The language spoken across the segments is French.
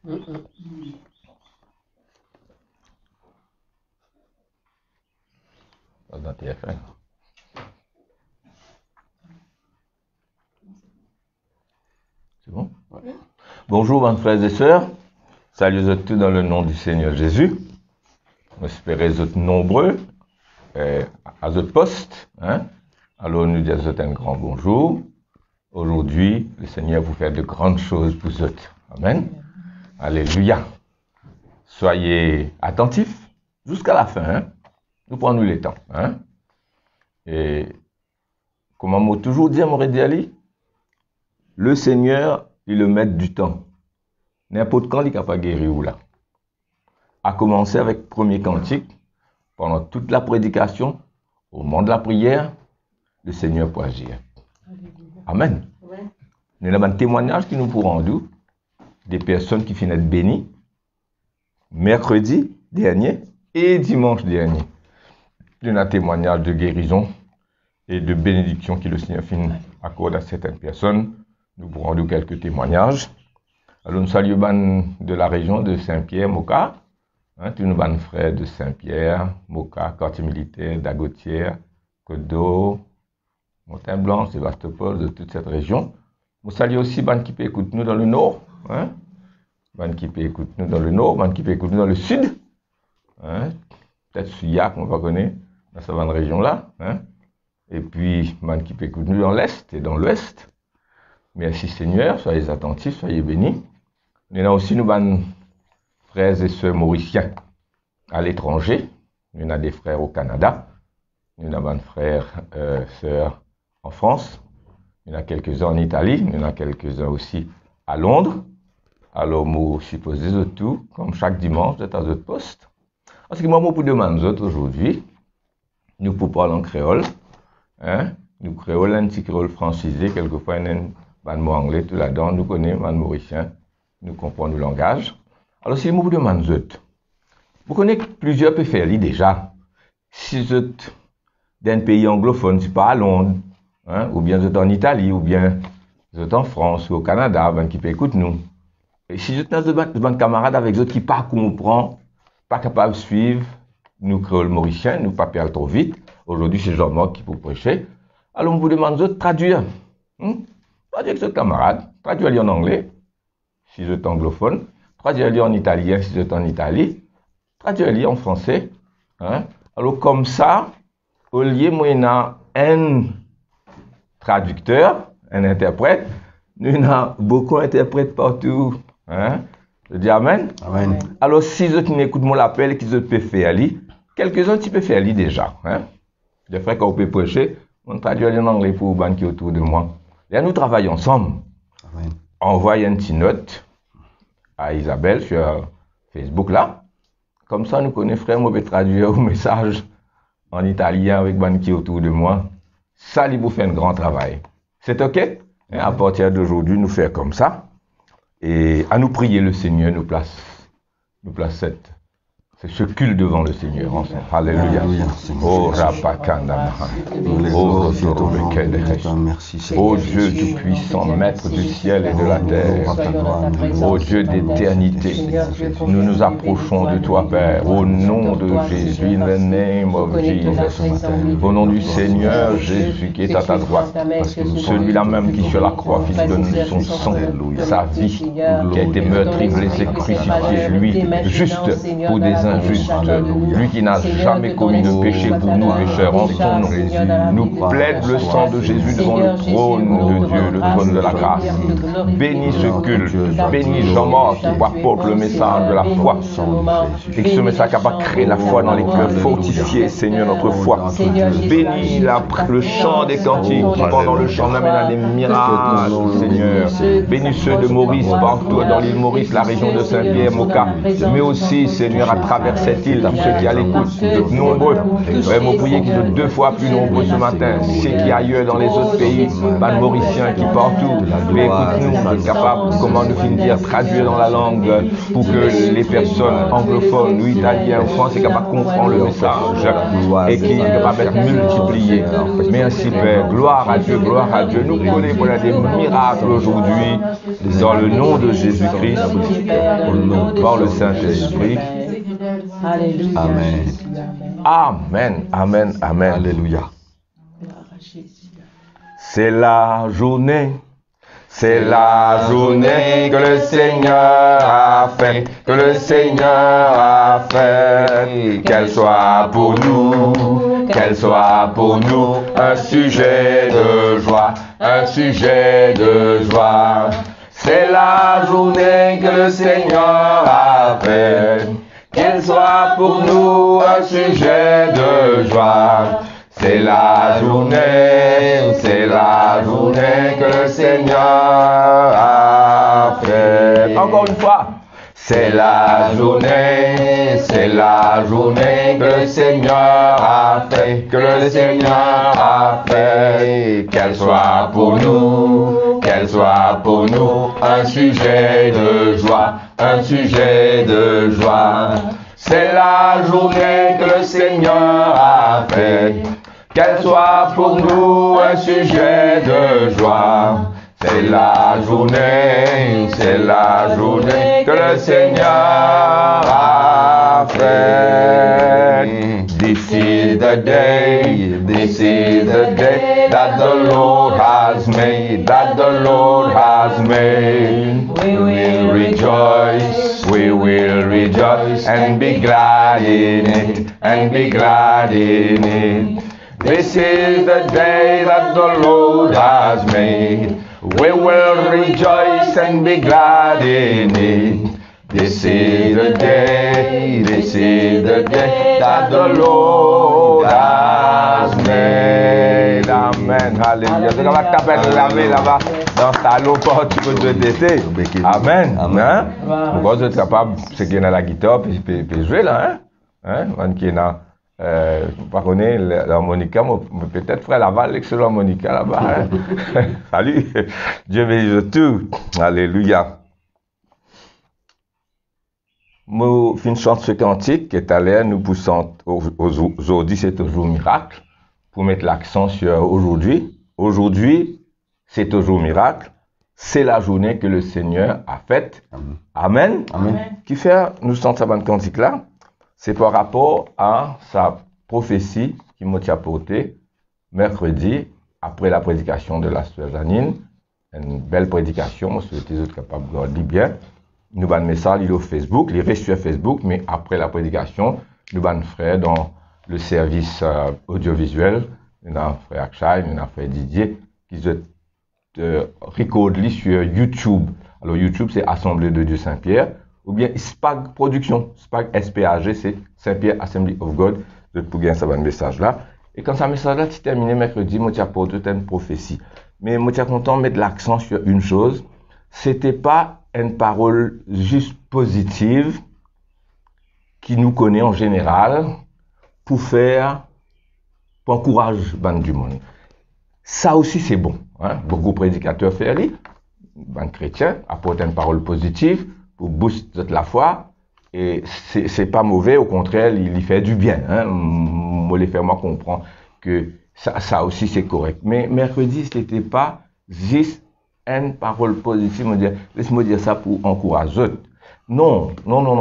Dans TF1. C'est bon? Ouais. Bonjour, mes frères et sœurs. Salut tous dans le nom du Seigneur Jésus. J'espère que vous êtes nombreux à votre poste. Hein? Alors, nous disons un grand bonjour. Aujourd'hui, le Seigneur vous fait de grandes choses pour vous. Amen. Alléluia. Soyez attentifs jusqu'à la fin. Hein? Nous prenons le temps. Hein? Et comme on m'a toujours dit à mon Ali, le Seigneur, il le met du temps. N'importe quand, il est capable de guérir ou là. À commencer avec le premier cantique, pendant toute la prédication, au moment de la prière, le Seigneur peut agir. Amen. Ouais. Nous avons un témoignage qui nous pourra rendre des personnes qui finissent bénies mercredi dernier et dimanche dernier. Nous avons un témoignage de guérison et de bénédiction que le Seigneur finit accorde à certaines personnes. Nous pourrons rendre quelques témoignages. Alors nous saluons de la région de Saint-Pierre, Moka. Hein, tous nos bons frères de Saint-Pierre, Moka, quartier militaire, Dagotière, Côte-d'Or, Montagne-Blanche, Sébastopol, de toute cette région. Nous saluons aussi les gens qui écoutent nous dans le nord. Hein, les gens qui écoutent nous dans le nord, les gens qui écoutent nous dans le sud. Hein, peut-être Suyac, on va connaître, dans cette région-là. Hein, et puis les gens qui écoutent nous dans l'est et dans l'ouest. Merci Seigneur, soyez attentifs, soyez bénis. Nous avons aussi nos frères et sœurs mauriciens à l'étranger. Nous avons des frères au Canada. Nous avons des frères et sœurs en France. Nous avons quelques-uns en Italie. Nous avons quelques-uns aussi à Londres. Alors, nous supposons tout, comme chaque dimanche, d'être à votre poste. Parce que moi, je vous demande aujourd'hui, nous pouvons parler en créole. Hein? Nous créole, un petit créole francisé, quelquefois, un mot anglais, tout là-dedans, nous connaissons, un mauricien, nous comprenons le langage. Alors, si je vous demande, vous connaissez plusieurs peuvent faire déjà. Si vous êtes d'un pays anglophone, si pas à Londres, hein, ou bien vous êtes en Italie, ou bien vous êtes en France, ou au Canada, ben, qui peut écouter nous. Et si vous êtes dans un camarade avec eux qui ne comprennent pas, pas capable de suivre, nous créoles mauriciens, nous ne pas perdre trop vite. Aujourd'hui, c'est Jean-Marc qui peut prêcher. Alors, on vous demande de traduire. Traduire avec ce camarade, traduire en anglais, si vous êtes anglophone, traduire en italien, si vous êtes en Italie, traduire en français. Hein? Alors, comme ça, au lieu moi, un traducteur, un interprète, nous avons beaucoup d'interprètes partout. Hein? Je dis Amen. Amen. Alors, si vous écoutez mon appel, qu'ils peuvent faire, quelques-uns peuvent faire déjà. Hein? Des frères, quand vous pouvez prêcher, on traduit en anglais pour les gens qui sont autour de moi. Là, nous travaillons ensemble. Amen. Envoyez une petite note à Isabelle sur Facebook là. Comme ça, nous connaissons frère, moi, je vais traduire un message en italien avec les gens qui sont autour de moi. Ça, il vous fait un grand travail. C'est OK? Et à partir d'aujourd'hui, nous faire comme ça. Et à nous prier le Seigneur, nous place ce culte devant le Seigneur ensemble. Alléluia. Oh Rapakanda. Oh Dieu tout-puissant, Maître du ciel et de la terre. Oh Dieu d'éternité. Nous nous approchons de toi, Père. Au nom de Jésus, in the name of Jesus. Au nom du Seigneur Jésus qui est à ta droite. Celui-là même qui sur la croix, qui donne son sang, sa vie, qui a été meurtri, blessé, crucifié, lui, juste pour des injustes. Lui qui n'a jamais commis de péché pour nous, pécheurs, en son nom. Nous plaide le sang de Jésus devant le trône de Dieu, le trône de la grâce. Bénis ce culte, bénis Jean-Marc qui apporte le message de la foi. Et que ce message capable de créer la foi dans les cœurs, fortifier, Seigneur, notre foi. Bénis le chant des cantiques qui, pendant le chant, amène à des miracles, Seigneur. Bénis ceux de Maurice, partout dans l'île Maurice, la région de Saint-Pierre, Moka. Mais aussi, Seigneur, à travers cette île, ceux qui à l'écoute, nombreux. Vraiment, prier qu'ils soient 2 fois plus nombreux ce matin. Ceux qui ailleurs dans les autres pays, les Mauriciens qui partout. Mais écoute-nous, capables, comment nous finir, traduire dans la langue pour que les personnes anglophones ou italiens ou français soient capables de comprendre le message et qui soient capables d'être multipliés. Merci Père. Gloire à Dieu, gloire à Dieu. Nous connaissons pour des miracles aujourd'hui. aujourd'hui dans le nom de Jésus-Christ, par le Saint-Esprit. Amen. Amen, amen, amen. Alléluia. C'est la journée que le Seigneur a fait, qu'elle soit pour nous un sujet de joie, C'est la journée que le Seigneur a fait, qu'elle soit pour nous un sujet de joie. C'est la journée que le Seigneur a fait. Encore une fois. C'est la journée que le Seigneur a fait, qu'elle soit pour nous un sujet de joie, C'est la journée que le Seigneur a fait, qu'elle soit pour nous un sujet de joie. C'est la journée que le Seigneur a fait. This is the day that the Lord has made, We will rejoice and be glad in it, This is the day that the Lord has made. We will rejoice and be glad in it. This is the day that the Lord has made. Amen. Hallelujah. Tu vas taper laver là-bas dans le salon pour tu peux te tester. Amen. Hein? Pourquoi vous êtes capable, c'est qu'il y a la guitare, puis jouer là, hein? Qui est là. Pas connaître l'harmonica, mais peut-être frère Laval, l'excellent harmonica là-bas. Hein? Salut, Dieu bénisse tout. Alléluia. Moi, fin chante ce cantique qui est à l'air, nous poussons aujourd'hui, c'est toujours miracle, pour mettre l'accent sur aujourd'hui. Aujourd'hui, c'est toujours miracle. C'est la journée que le Seigneur a faite. Amen. Amen. Qui fait, nous chantons ce cantique là? C'est par rapport à sa prophétie qui m'a apporté mercredi, après la prédication de la sœur Janine. Une belle prédication, je souhaite être capable de lire bien. Nous avons un message, il est au Facebook, il est sur Facebook, mais après la prédication, nous avons un frère dans le service audiovisuel, nous avons un frère Akshay, nous avons un frère Didier, qui se record sur YouTube. Alors YouTube, c'est Assemblée de Dieu Saint-Pierre. Ou bien SPAG Production, SPAG SPAG, c'est Saint-Pierre Assembly of God, de pour gagner ce message là. Et quand ce message là, tu terminé mercredi, moi, tu as apporté une prophétie. Mais moi, tu es content de mettre l'accent sur une chose, c'était pas une parole juste positive qui nous connaît en général pour encourager le du monde. Ça aussi, c'est bon. Hein? Beaucoup de prédicateurs font les chrétiens apportent une parole positive pour booster la foi, et c'est pas mauvais, au contraire, il y fait du bien. Hein? Moi, les faire moi comprendre que ça aussi c'est correct. Mais mercredi, ce n'était pas juste une parole positive, laisse-moi dire ça pour encourager. Non,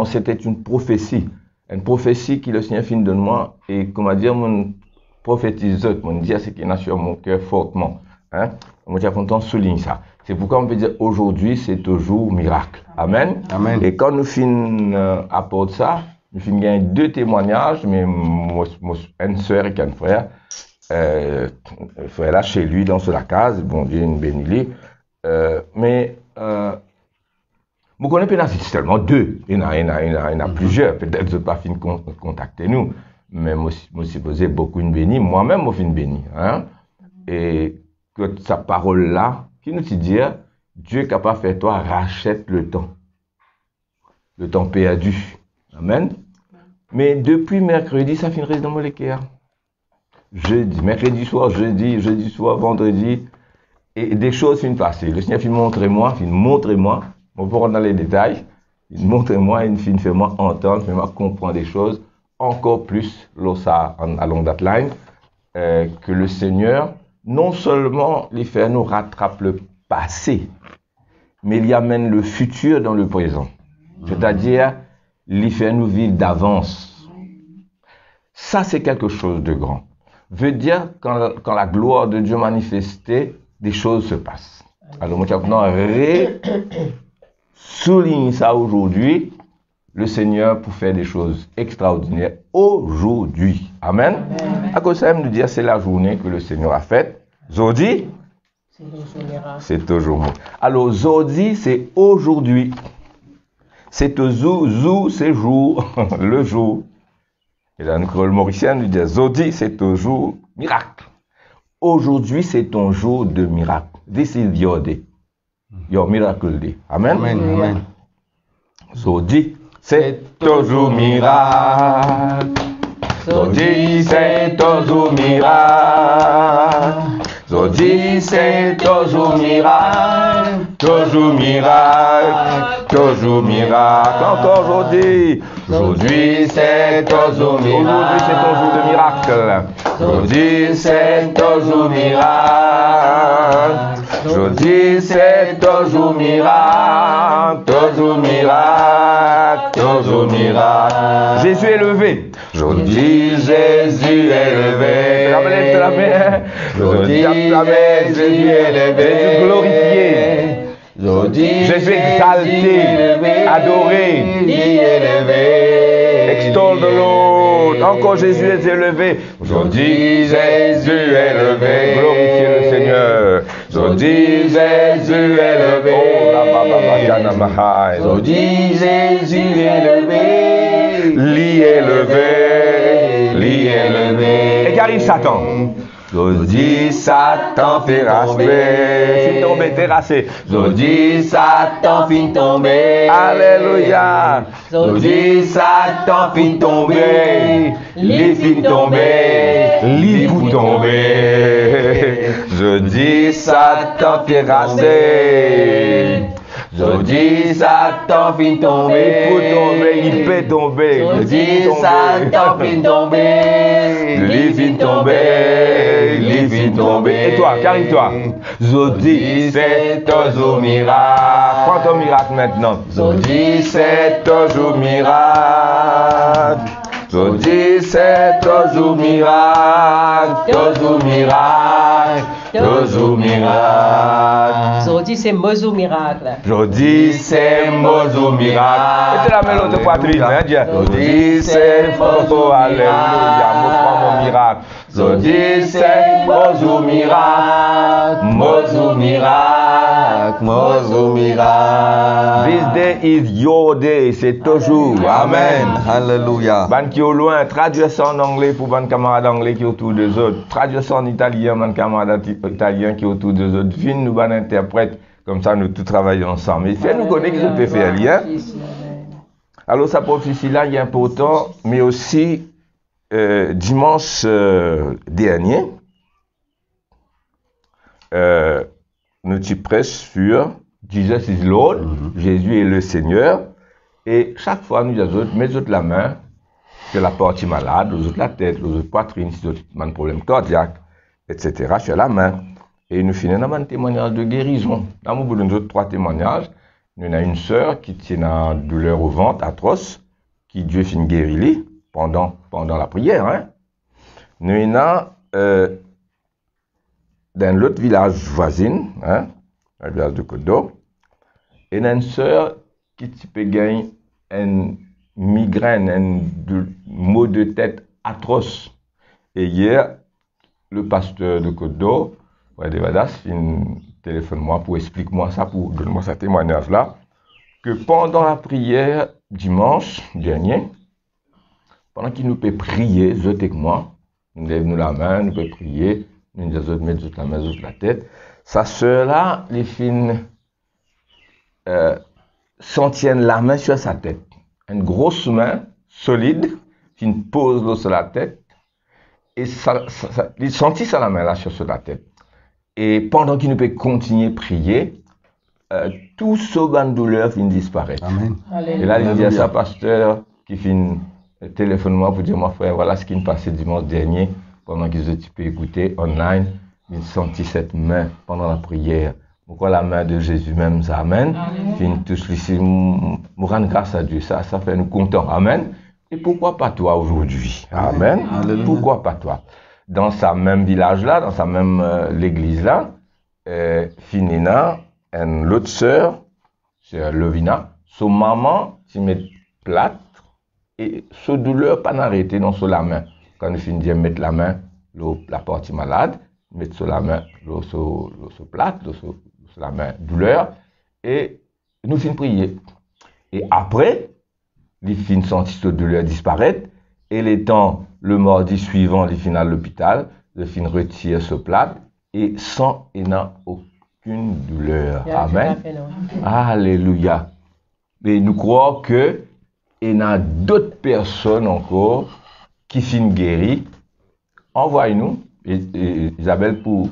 c'était une prophétie que le Seigneur finit de moi, et comment dire, mon prophétise, mon dire ce qui est sur mon cœur fortement. Hein? Moi, je suis content de souligner ça. C'est pourquoi on peut dire aujourd'hui, c'est toujours miracle. Amen. Amen. Et quand nous finissons apporter ça, nous finissons gagner 2 témoignages, mais une sœur et un frère, frère là chez lui, dans la case, bon Dieu, une bénie. Mais, vous connaissez pas seulement 2. Il y en a plusieurs. Peut-être que pas fini de contacter nous. Mais moi, j'ai posé beaucoup une bénie. Moi-même, moi, une bénie. Hein? Et que sa parole-là, qui nous dit, Dieu est capable de faire toi, rachète le temps perdu. Amen. Mais depuis mercredi, ça finit dans mon cœur. Mercredi soir, jeudi soir, vendredi, et des choses finissent passer. Le Seigneur finit montrez-moi, on va rentrer dans les détails, montrez-moi, il finit fait-moi entendre, fait-moi comprendre des choses encore plus, along that line, que le Seigneur, non seulement les fait nous rattrape le passé, mais il amène le futur dans le présent. C'est-à-dire, il fait nous vivre d'avance. Ça, c'est quelque chose de grand. Veut dire, quand la gloire de Dieu manifestée, des choses se passent. Alors, moi, souligne ça aujourd'hui, le Seigneur pour faire des choses extraordinaires aujourd'hui. Amen. À cause de ça, nous dire, c'est la journée que le Seigneur a faite. Zodi, c'est toujours. Alors, Zodi, c'est aujourd'hui. C'est zou, c'est jour, le jour. Et là, le Mauricien nous dit, Zodi, c'est toujours miracle. Aujourd'hui, c'est ton jour de miracle. This is your day. Your miracle day. Amen. Amen. Amen. Zodi, c'est toujours miracle. Zodi, c'est toujours miracle. Zodi, c'est toujours miracle. Toujours miracle. Toujours miracle. Encore aujourd'hui. Aujourd'hui, c'est toujours miracle. Aujourd'hui, c'est ton jour de miracle. Aujourd'hui, c'est toujours miracle. Aujourd'hui, c'est toujours miracle. Toujours miracle. Toujours miracle. Jésus est levé. Aujourd'hui, Jésus est levé. Lève la main. Aujourd'hui, Jésus est levé. Jésus glorifié. Jésus exalté, adoré, extol de l'autre. Encore Jésus est élevé. Aujourd'hui, Jésus est levé. Glorifiez le Seigneur. Aujourd'hui, Jésus est levé. Aujourd'hui, Jésus est levé. Lui est levé. Lui est levé. Égaré Satan. Zodi, Satan fait raser, fin tomber, terrassé. Zodi, Satan fin tomber. Alléluia. Zodi, Satan fin tomber. Li fin tomber. Li pour tomber. Zodi, Satan fait raser. Zodi, Satan fin tomber. Il peut tomber, il peut tomber. Zodi, Satan fin tomber. Li fin tomber. Li fin tomber. Et toi, qu'arrive-toi? Zodi, c'est toujours miracle. Prends ton miracle maintenant. Zodi, c'est toujours miracle. Zodi, c'est toujours miracle. Toujours miracle. Toujours miracle. Zodi, c'est mozo miracle. Zodi, c'est mozo miracle. Mettez la main l'autre poitrine, hein, Dieu. Zodi, c'est mozo, alléluia. Moi, prends mon miracle. Zodi, c'est mozo miracle. Mozo miracle. Mozo miracle. This day is your day. C'est toujours. Amen. Alléluia. Ban qui au loin, traduire ça en anglais pour ban camarades anglais qui autour des autres. Traduire ça en italien, ban camarades italiens qui autour des autres. Fin nous ban interprète. Comme ça, nous tous travaillons ensemble. Et fait nous connaître que je peux faire lien. Alors, sa prophétie-là est important, mais aussi dimanche dernier, nous t'y prêches sur Jesus is Lord, Jésus est le Seigneur. Et chaque fois, nous disons, mettez la main sur la partie malade, aux autres la tête, aux autres poitrine, si vous avez un problème cardiaque, etc., sur la main. Et nous finissons dans un témoignage de guérison. Dans mon bout de nous autres 3 témoignages, nous avons une sœur qui tient une douleur au ventre atroce, qui Dieu finit guérir pendant la prière. Hein. Nous avons dans l'autre village voisin, hein, le village de Côte d'Or, et nous avons une sœur qui peut gagner une migraine, un maux de tête atroce. Et hier, le pasteur de Côte d'Or, Frère Vadas, il téléphone-moi pour expliquer-moi ça, pour donner-moi ce témoignage-là, que pendant la prière dimanche dernier, pendant qu'il nous peut prier, eux et moi, nous lève-nous la main, nous peut prier, nous nous mettons la main sur la tête, sa sœur-là, les filles s'en tiennent la main sur sa tête. Une grosse main, solide, qui pose l'eau sur la tête, et il sentit ça la main là sur la tête. Et pendant qu'il ne peut continuer à prier, tout ce ban de douleur finit disparaître. Amen. Et là, il dit à sa pasteur qui finit téléphone-moi pour dire, mon frère, voilà ce qui me passait dimanche dernier, pendant qu'ils étaient écouter online, il sentit cette main pendant la prière Pourquoi la main de Jésus même, ça, amen. Fin touche ici, nous rendre grâce à Dieu, ça fait nous contents, amen. Et pourquoi pas toi aujourd'hui, amen. Alléluia. Pourquoi pas toi? Dans sa même village là, dans sa même l'église là, Finina, l'autre sœur, c'est Levina, son maman s'y met plate et ce douleur pas n'arrêter dans sur la main. Quand nous finissons de mettre la main, la partie malade, mettre sur la main, sur plate, sur la main douleur, et nous finissons prier. Et après, les fins sentir cette douleur disparaître, et les temps, le mardi suivant, les fins à l'hôpital, les fins retire ce plate, et sans et n'a aucune douleur. Amen. Alléluia. Et nous croyons que il y a d'autres personnes encore qui finissent guéries. Envoyez-nous, Isabelle, pour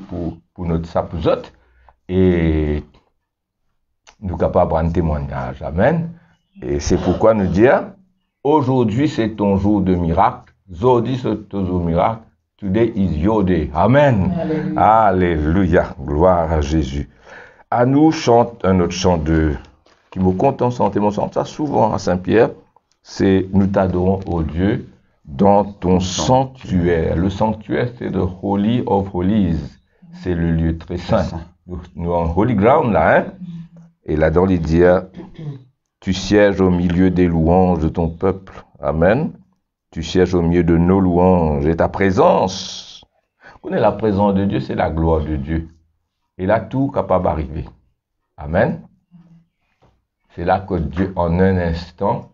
notre ça pour autres. Et nous sommes capables de témoignage. Amen. Et c'est pourquoi nous dire, aujourd'hui c'est ton jour de miracle. Aujourd'hui c'est ton jour de miracle. Today is your day. Amen. Alléluia. Alléluia. Gloire à Jésus. À nous chante un autre chant qui me content chanter. On chante ça souvent à Saint-Pierre. C'est nous t'adorons, ô Dieu, dans ton sanctuaire. Le sanctuaire, c'est le Holy of Holies. C'est le lieu très saint. Nous en Holy Ground, là, hein. Et là-dedans, il dit, tu sièges au milieu des louanges de ton peuple. Amen. Tu sièges au milieu de nos louanges. Et ta présence, vous connaissez la présence de Dieu, c'est la gloire de Dieu. Et là, tout capable d'arriver. Amen. C'est là que Dieu, en un instant,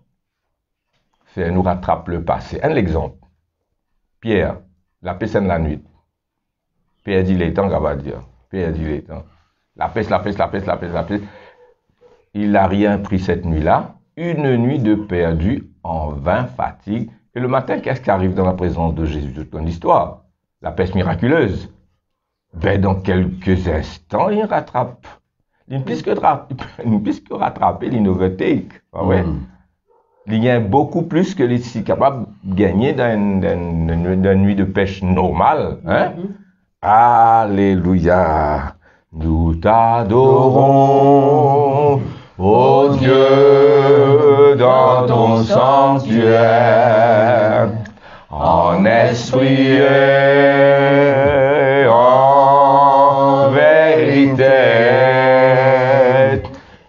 nous rattrape le passé. Un exemple. Pierre, la paix de la nuit. Pierre dit les temps, va dire. Pierre dit les temps. La paix. Il n'a rien pris cette nuit-là. Une nuit de perdu en vain fatigue. Et le matin, qu'est-ce qui arrive dans la présence de Jésus de ton histoire? La paix miraculeuse. Ben, dans quelques instants, il rattrape. Il plus que rattraper, il overtake. Ah ouais. Il y a beaucoup plus que les si capables de gagner d'une nuit de pêche normale. Hein? Alléluia. Nous t'adorons, ô Dieu, dans ton sanctuaire, en esprit et en vérité.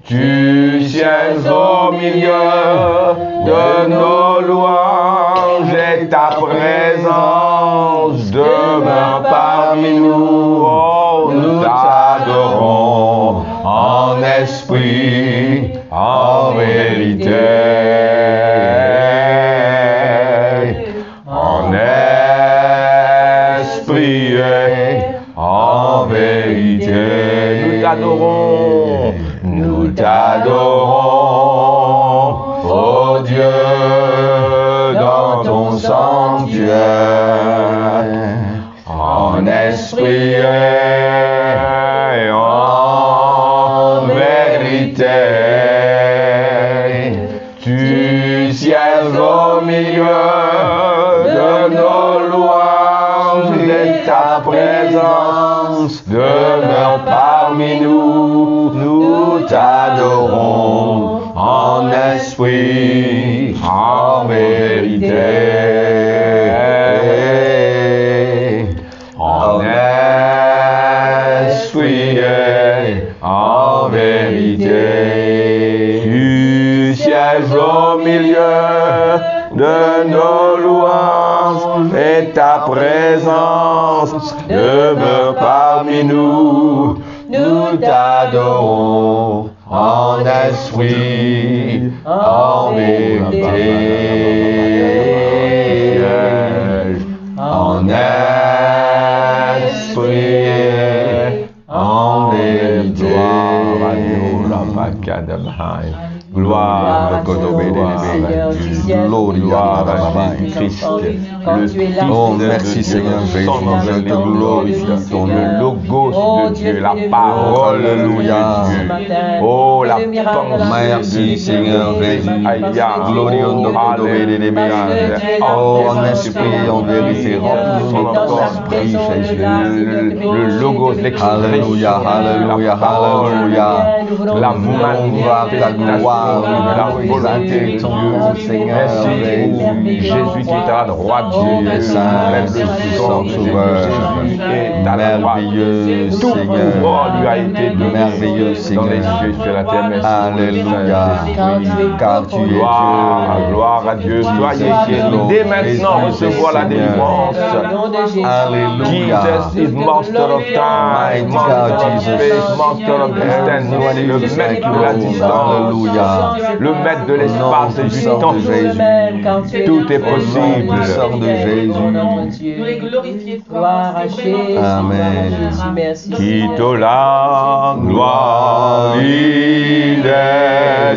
Tu sièges au milieu de nos louanges et ta présence demeure parmi nous. Oh, nous t'adorons en esprit, en vérité. En esprit et en vérité. Nous t'adorons. Nous t'adorons, ô Dieu, dans ton sanctuaire, en esprit et en vérité. Tu sièges au milieu de nos louanges et ta présence demeure parmi nous. Nous t'adorons en esprit, en vérité. En esprit et en vérité. Tu sièges au milieu de nos louanges et ta présence demeure parmi nous. Nous t'adorons en esprit, en vérité. En esprit, en vérité. Gloire à Jésus-Christ, Oh, merci Seigneur Jésus, nous te glorifions. le logos de Dieu, la parole de Dieu. Oh, la le miracle. Merci Seigneur Jésus. Glorieux Oh, en esprit, en vérité, remplis-nous de ton esprit, Jésus. Le logos, Alléluia, alléluia, alléluia. La ta gloire, la volonté de ton Dieu, Seigneur. Merci Jésus qui est à la droite de Dieu, Saint, puissant Sauveur, merveilleux Seigneur, lui a été donné merveilleux Seigneur. Dans les cieux sur la terre, merci. Alléluia, car tu es Dieu. Gloire à Dieu, soyez guéris. Dès maintenant, recevoir la délivrance. Alléluia. Jesus is master of time, master of space, master of distance, le maître de la distance, le maître de l'espace et du temps. Tout est possible. Le sang de Jésus. Nous les glorifier. Gloire à Jésus. Amen. Merci. Quitte la gloire, il est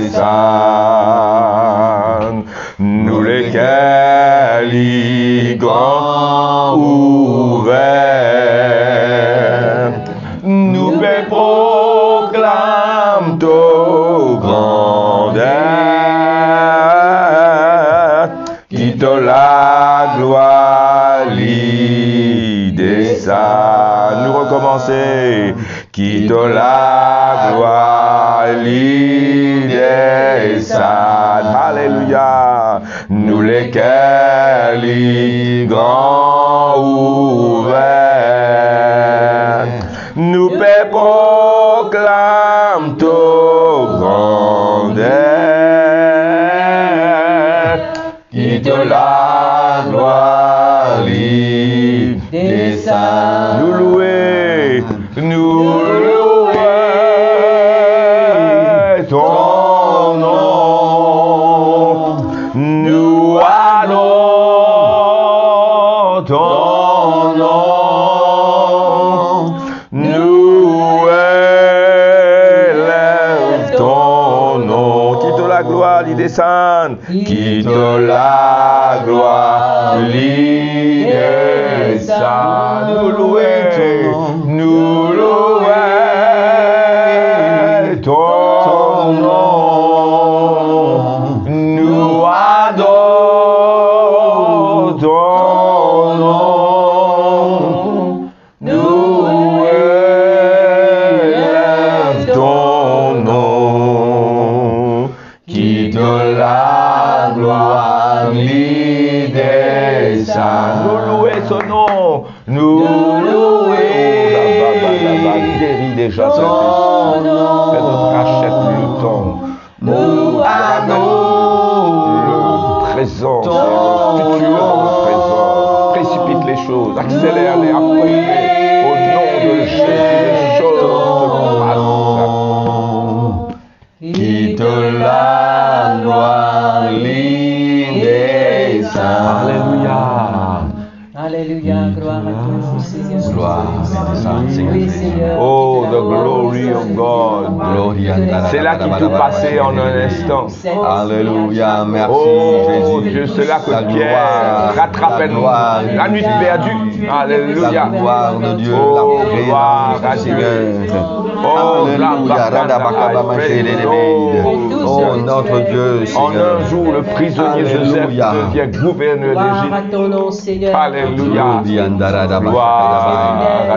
saint. Nous lesquels y grands ouverts, nous proclament aux grandeurs. Quitte la gloire, l'idée ça. Nous recommencer. Quitte la gloire, l'idée ça. Alléluia. Nous lesquels y grands ouverts, nous proclament aux grandeurs. Quitte la gloire, l'idée sainte. Nous louer, ton nom. Nous allons ton nom. Nous élève ton nom. Quitte la gloire, l'idée sainte. Quitte la gloire, l'idée sainte. Nous louer, nous louer ton nom. Nous adorons ton nom. Nous élève ton nom. Quitte la gloire, l'idée sainte. Nous louer son nom. Nous louer. Guéris déjà cet esprit. Rachète le temps. Nous allons le présent, le futur dans le présent. Précipite les choses, accélère-les, apprends-les. Au nom de Jésus, les choses se passent. Quitte la gloire, l'idée sainte. Alléluia. Alléluia, gloire à toi, Seigneur. Gloire à Seigneur. Oui, Seigneur. Oh, the glory of God. C'est là qui tout passait en un instant. Alléluia, merci Oh Jésus. Dieu, c'est là que La Pierre gloire, rattrapait la gloire, la nuit perdue. Alléluia. La gloire de Dieu, Oh, la gloire à présence du Dieu. Seigneur. Oh, Alléluia, oh notre Dieu, En Seigneur. un jour, le prisonnier Joseph Alléluia. devient gouverneur Gloire à d'Égypte. ton nom, Seigneur. Alléluia.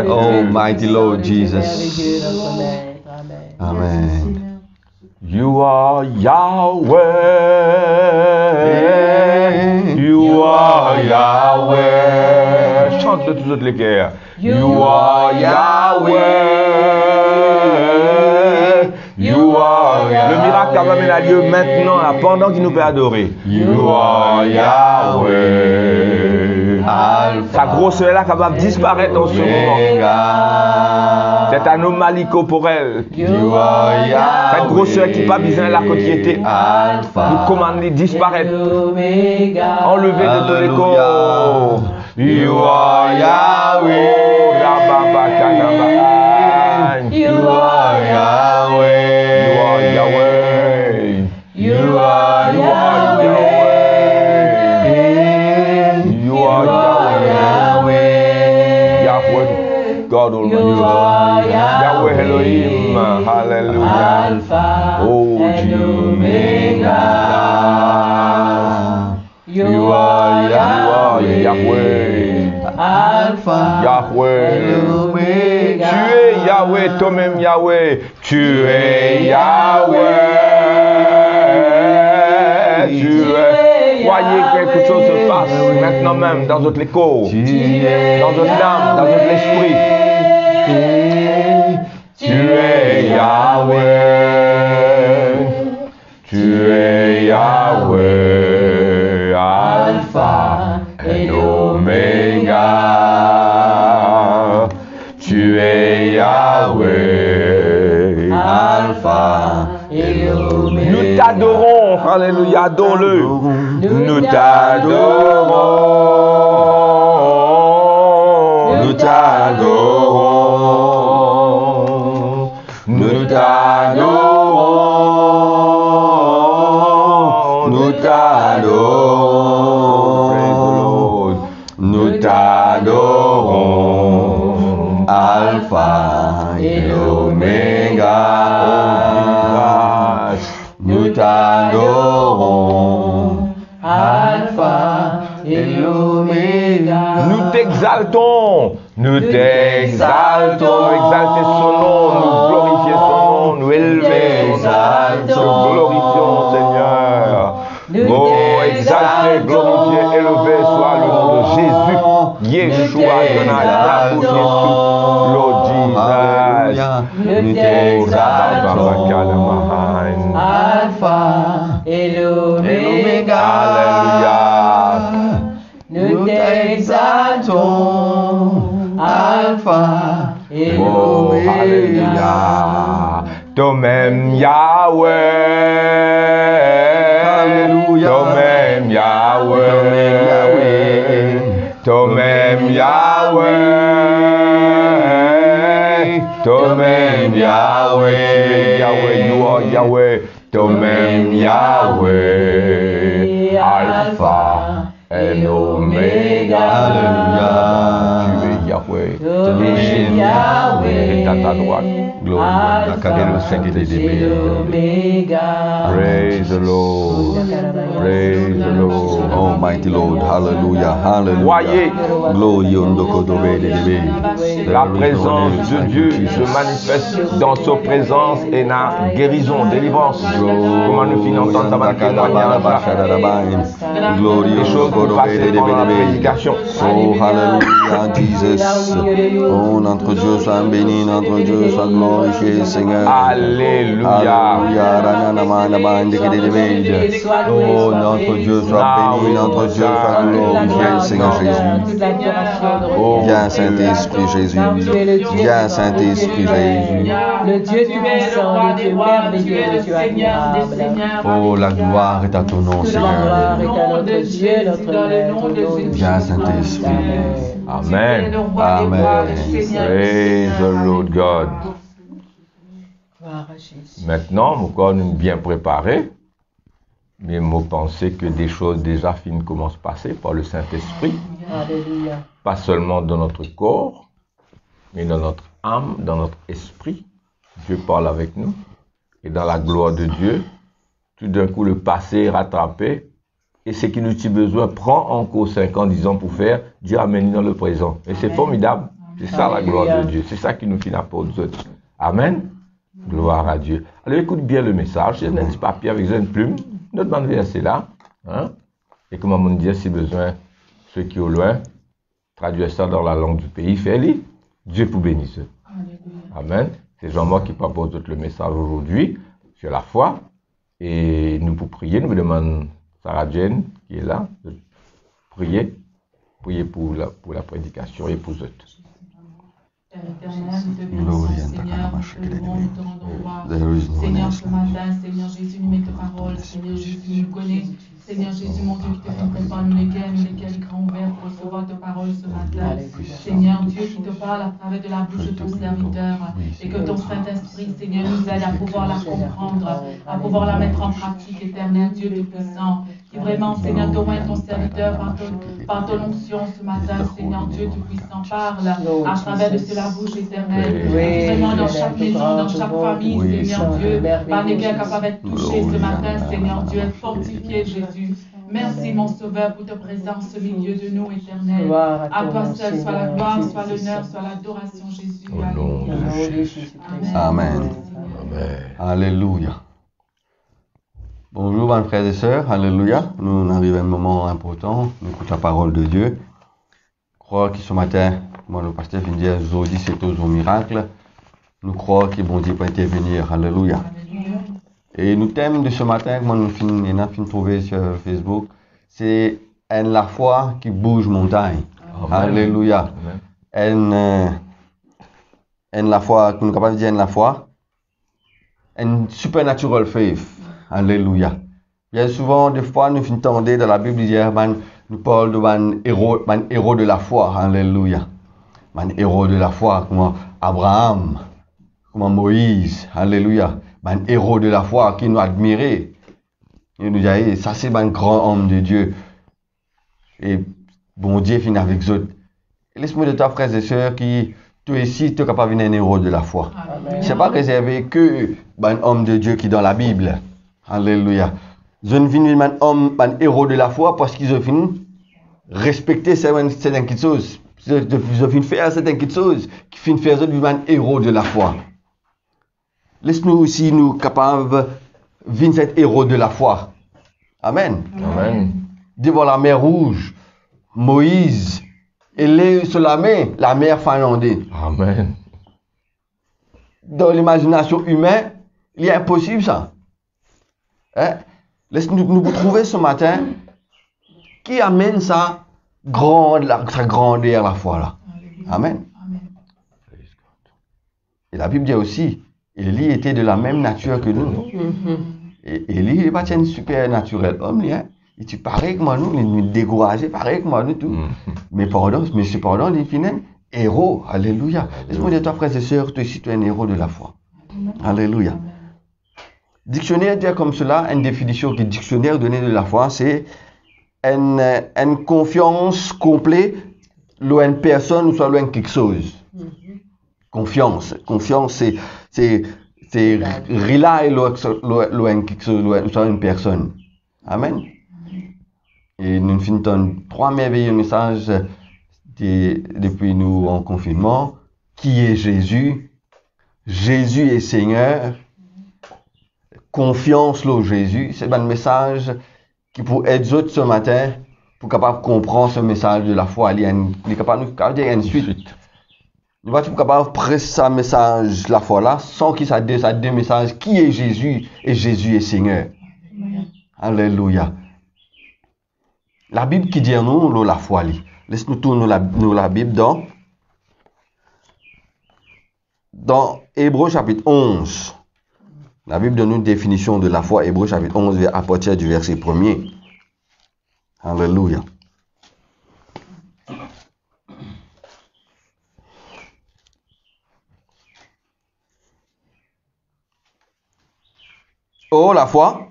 Oh, mighty Lord Jesus. Merveilleux, notre Maître. Amen. Amen. You are Yahweh. You are Yahweh. Chante de tous autres les cœurs. You are Yahweh. You are Yahweh. Le miracle va même a lieu maintenant, là, pendant qu'il nous fait adorer. You are Yahweh. Sa grosseur là capable de disparaître en ce moment. Cette anomalie corporelle. Cette grosseur qui pas besoin de la quantité. Nous commandons de disparaître. Enlever de tous les corps. You are Yahweh. You are Yahweh. You are Yahweh. You are Yahweh. You are Yahweh. Yahweh, God Almighty. Yahweh Elohim. Hallelujah. Alpha Oh and Dieu, Omega. You are Yahweh, Yahweh, Alpha Yahweh. and Omega. Tu es Yahweh, toi-même Yahweh. Tu es Yahweh. Tu es. Croyez que quelque chose se passe maintenant même dans votre écho, dans votre âme, dans votre esprit. Tu es Yahweh. Tu es Yahweh. Alpha et Omega. Tu es Yahweh. Alpha et Omega. Nous t'adorons, alléluia, adore-le. Nous t'adorons. Nous t'adorons. Nous t'adorons. Nous t'adorons. Nous t'adorons. Alpha et Omega. Nous t'adorons. Alpha et Omega. Nous t'exaltons. Nous t'exaltons. Exalter son nom. Nous glorifier son nom. Nous élever son nom. Nous glorifions, Seigneur. Oh, exalté, glorifié, élevé soit le nom de Jésus. Yeshua, Adonai, Jésus, Lord Jesus. Nous t'exaltons. Alpha et l'Oméga. Alléluia. Nous t'exaltons. Alpha et Oh, alléluia. l'Oméga. Toi-même Yahweh. Alléluia. Toi-même Yahweh. Toi-même Yahweh. Toi-même Yahweh. Yahweh, you are Yahweh. Toi-même Yahweh. Alpha et Omega. Alléluia. Tu es Yahweh. Toi-même Yahweh. Et à ta droite. Alpha Gloire. et l'Oméga. Praise the Lord. Praise the Lord. Almighty Lord, hallelujah, hallelujah. Voyez, Glory on the Kodobe de la présence de Dieu se manifeste dans sa présence et la guérison, délivrance. Comment nous finissons d'entendre ta témoignage là? Glory Les on choses the qui Kodobe passaient de pendant la prédication. Oh, hallelujah, Jesus. Oh, notre Dieu soit béni, notre Dieu soit glorifié, Seigneur. Alléluia. Alléluia. Oh, notre Dieu soit béni, notre Dieu soit glorifié, Seigneur Jésus. Viens, Saint-Esprit Jésus. Viens, Saint-Esprit Jésus. Le Dieu tout-puissant, le Dieu merveilleux, le Dieu admirable. Oh, la gloire est à ton nom, Toute la Seigneur. gloire est à notre Dieu, notre Maître, au nom de Viens, Jésus. Saint-Esprit. Amen. Amen. Praise the Lord God. Gloire à Jésus. Maintenant, mon corps nous bien préparé, mais moi penser que des choses déjà fines commencent à passer par le Saint-Esprit, Alléluia. pas seulement dans notre corps, mais dans notre âme, dans notre esprit. Dieu parle avec nous, et dans la gloire de Dieu, tout d'un coup le passé est rattrapé, et ce qui nous a besoin prend encore 5 ans, 10 ans pour faire, Dieu amène dans le présent. Et c'est formidable, c'est ça la gloire de Dieu, c'est ça qui nous finit pour nous autres. Amen. Gloire à Dieu. Alors écoute bien le message, j'ai un petit papier avec une plume, notre bande verset là, hein? Et comment on dit si besoin, ceux qui au loin, traduire ça dans la langue du pays, fais-le, Dieu pour bénir ceux. Amen. C'est Jean-Marc qui propose le message aujourd'hui sur la foi. Et nous pour prier, nous demandons Sarah Jane qui est là, de prier pour la prédication et pour eux. Éternel, nous te bénissons, Seigneur, nous te louons, nous te rendons gloire. Seigneur, ce matin, Seigneur Jésus, nous mettons parole, Seigneur Jésus, nous connaît. Seigneur Jésus, mon Dieu, qui te font préparer nous les cœurs grands ouverts pour recevoir ta parole ce matin. Seigneur Dieu, qui te parle à travers de la bouche de ton serviteur, et que ton Saint-Esprit, Seigneur, nous aide à pouvoir la comprendre, à pouvoir la mettre en pratique, éternel Dieu Tout-Puissant. qui vraiment, Seigneur, t'ouvre ton serviteur par ton onction ce matin, Seigneur Dieu Tout-Puissant, parle à travers de la bouche éternelle. Vraiment, dans chaque maison, dans chaque famille, Seigneur Dieu, par lesquels capable d'être touché ce matin, Seigneur Dieu, être fortifié, Jésus. Merci, mon Sauveur, pour ta présence au milieu de nous, éternel. À toi seul soit la gloire, soit l'honneur, soit l'adoration, Jésus. Amen. Alléluia. Bonjour, mes frères et sœurs. Alléluia. Nous arrivons à un moment important. Nous écoutons la parole de Dieu. Je crois que ce matin, moi, le pasteur vient de dire, aujourd'hui, c'est au miracle. Nous croyons que bon Dieu peut intervenir. Alléluia. Et le thème de ce matin, que moi, nous finissons trouver sur Facebook, c'est la foi qui bouge montagne. Amen. Alléluia. La foi, que nous sommes capables de dire la foi, une supernatural faith. Alléluia. Bien souvent, des fois, nous entendons dans la Bible dire, nous parlons de héros de la foi. Alléluia. Héros de la foi, comme Abraham, comme Moïse. Alléluia. Héros de la foi qui nous admirait. Il nous dit, ça c'est un grand homme de Dieu. Et bon Dieu finit avec eux. Laisse-moi de toi, frères et sœurs, qui, toi ici, tu es capable de devenir un héros de la foi. Ce n'est pas réservé que un homme de Dieu qui est dans la Bible. Alléluia. Je ne finis un homme, un héros de la foi parce qu'ils ont fini respecter certaines choses. Ils ont fini faire certaines choses qui finissent faire un héros de la foi. Laisse-nous aussi nous capables de être héros de la foi. Amen. Amen. Devant la mer Rouge, Moïse, il est sur la mer finlandaise. Amen. Dans l'imagination humaine, il est impossible ça. Hein? Laisse-nous trouver ce matin qui amène sa grandeur la foi là. Amen. Et la Bible dit aussi, Élie était de la même nature que nous. Et Élie n'est pas un super naturel homme, hein? Il est pareil que moi, nous, il est découragé, pareil que moi, nous, tout. Mais cependant, il finit héros. Alléluia. Laisse-moi dire, toi, frères et sœurs, toi aussi, tu es un héros de la foi. Alléluia. Dictionnaire dit comme cela, une définition du dictionnaire donné de la foi, c'est une confiance complète, loin une personne ou soit loin quelque chose. Confiance, c'est rely loin quelque chose, loin soit une personne. Amen. Et nous finissons 3 merveilleux messages depuis nous en confinement. Qui est Jésus? Jésus est Seigneur. Confiance au Jésus. C'est un message qui pour aider autres ce matin pour capable comprendre ce message de la foi. Il est capable de dire une suite. Nous sommes capables de presser ce message la foi là sans qu'il ça deux messages. Qui est Jésus? Et Jésus est Seigneur. Alléluia. La Bible qui dit nous la foi. Laisse-nous tourner la Bible dans Hébreux chapitre 11. La Bible donne une définition de la foi. Hébreux chapitre 11 à partir du verset 1er. Alléluia. Oh, la foi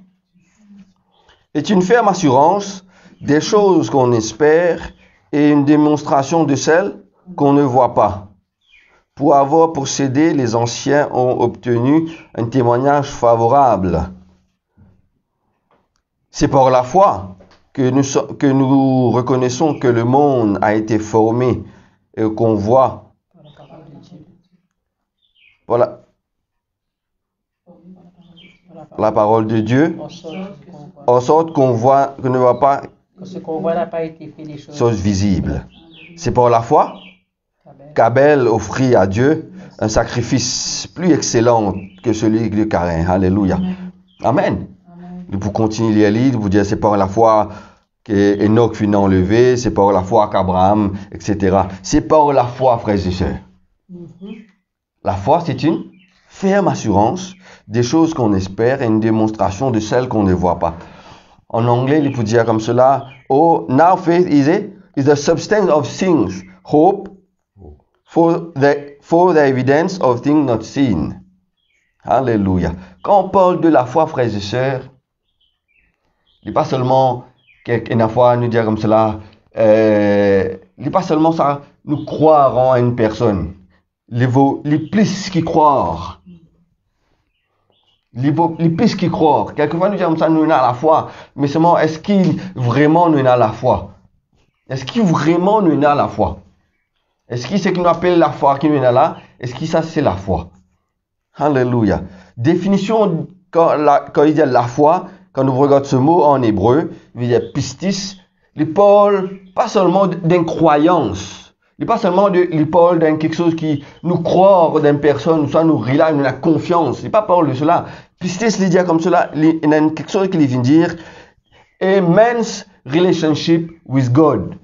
est une ferme assurance des choses qu'on espère et une démonstration de celles qu'on ne voit pas. Pour avoir possédé, les anciens ont obtenu un témoignage favorable. C'est par la foi que nous reconnaissons que le monde a été formé et qu'on voit. Voilà. La parole de Dieu, en sorte qu'on ne voit pas ce qu'on voit n'a pas été fait des choses visibles. C'est par la foi qu'Abel offrit à Dieu un sacrifice plus excellent que celui de Caïn. Alléluia. Amen. Pour continuer à lire, vous dire c'est par la foi qu'Enoch fut enlevé, c'est par la foi qu'Abraham, etc. C'est par la foi, frères et sœurs. La foi, c'est une ferme assurance des choses qu'on espère et une démonstration de celles qu'on ne voit pas. En anglais, il peut dire comme cela, oh, now faith is the substance of things, hope for the evidence of things not seen. Alléluia. Quand on parle de la foi, frères et sœurs, il n'est pas seulement Une fois, nous dire comme cela, il n'est pas seulement ça, nous croirons à une personne. Les plus qui croient. Les plus qui croient. Quelquefois, nous disons comme ça, nous avons la foi. Mais seulement, est-ce qu'il vraiment nous a la foi? Est-ce qu'il vraiment nous a la foi? Est-ce que ce qu'on appelle la foi qui nous a là, est-ce que ça c'est la foi? Alléluia. Définition, quand il dit la foi, quand nous regardons ce mot en hébreu, il veut dire pistis, il parle pas seulement d'une croyance, il pas seulement il parle d'un quelque chose qui nous croit d'une personne, soit nous rely, nous la confiance, il pas parle de cela. Pistis, il dit comme cela, il y a quelque chose qu'il vient dire, a man's relationship with God.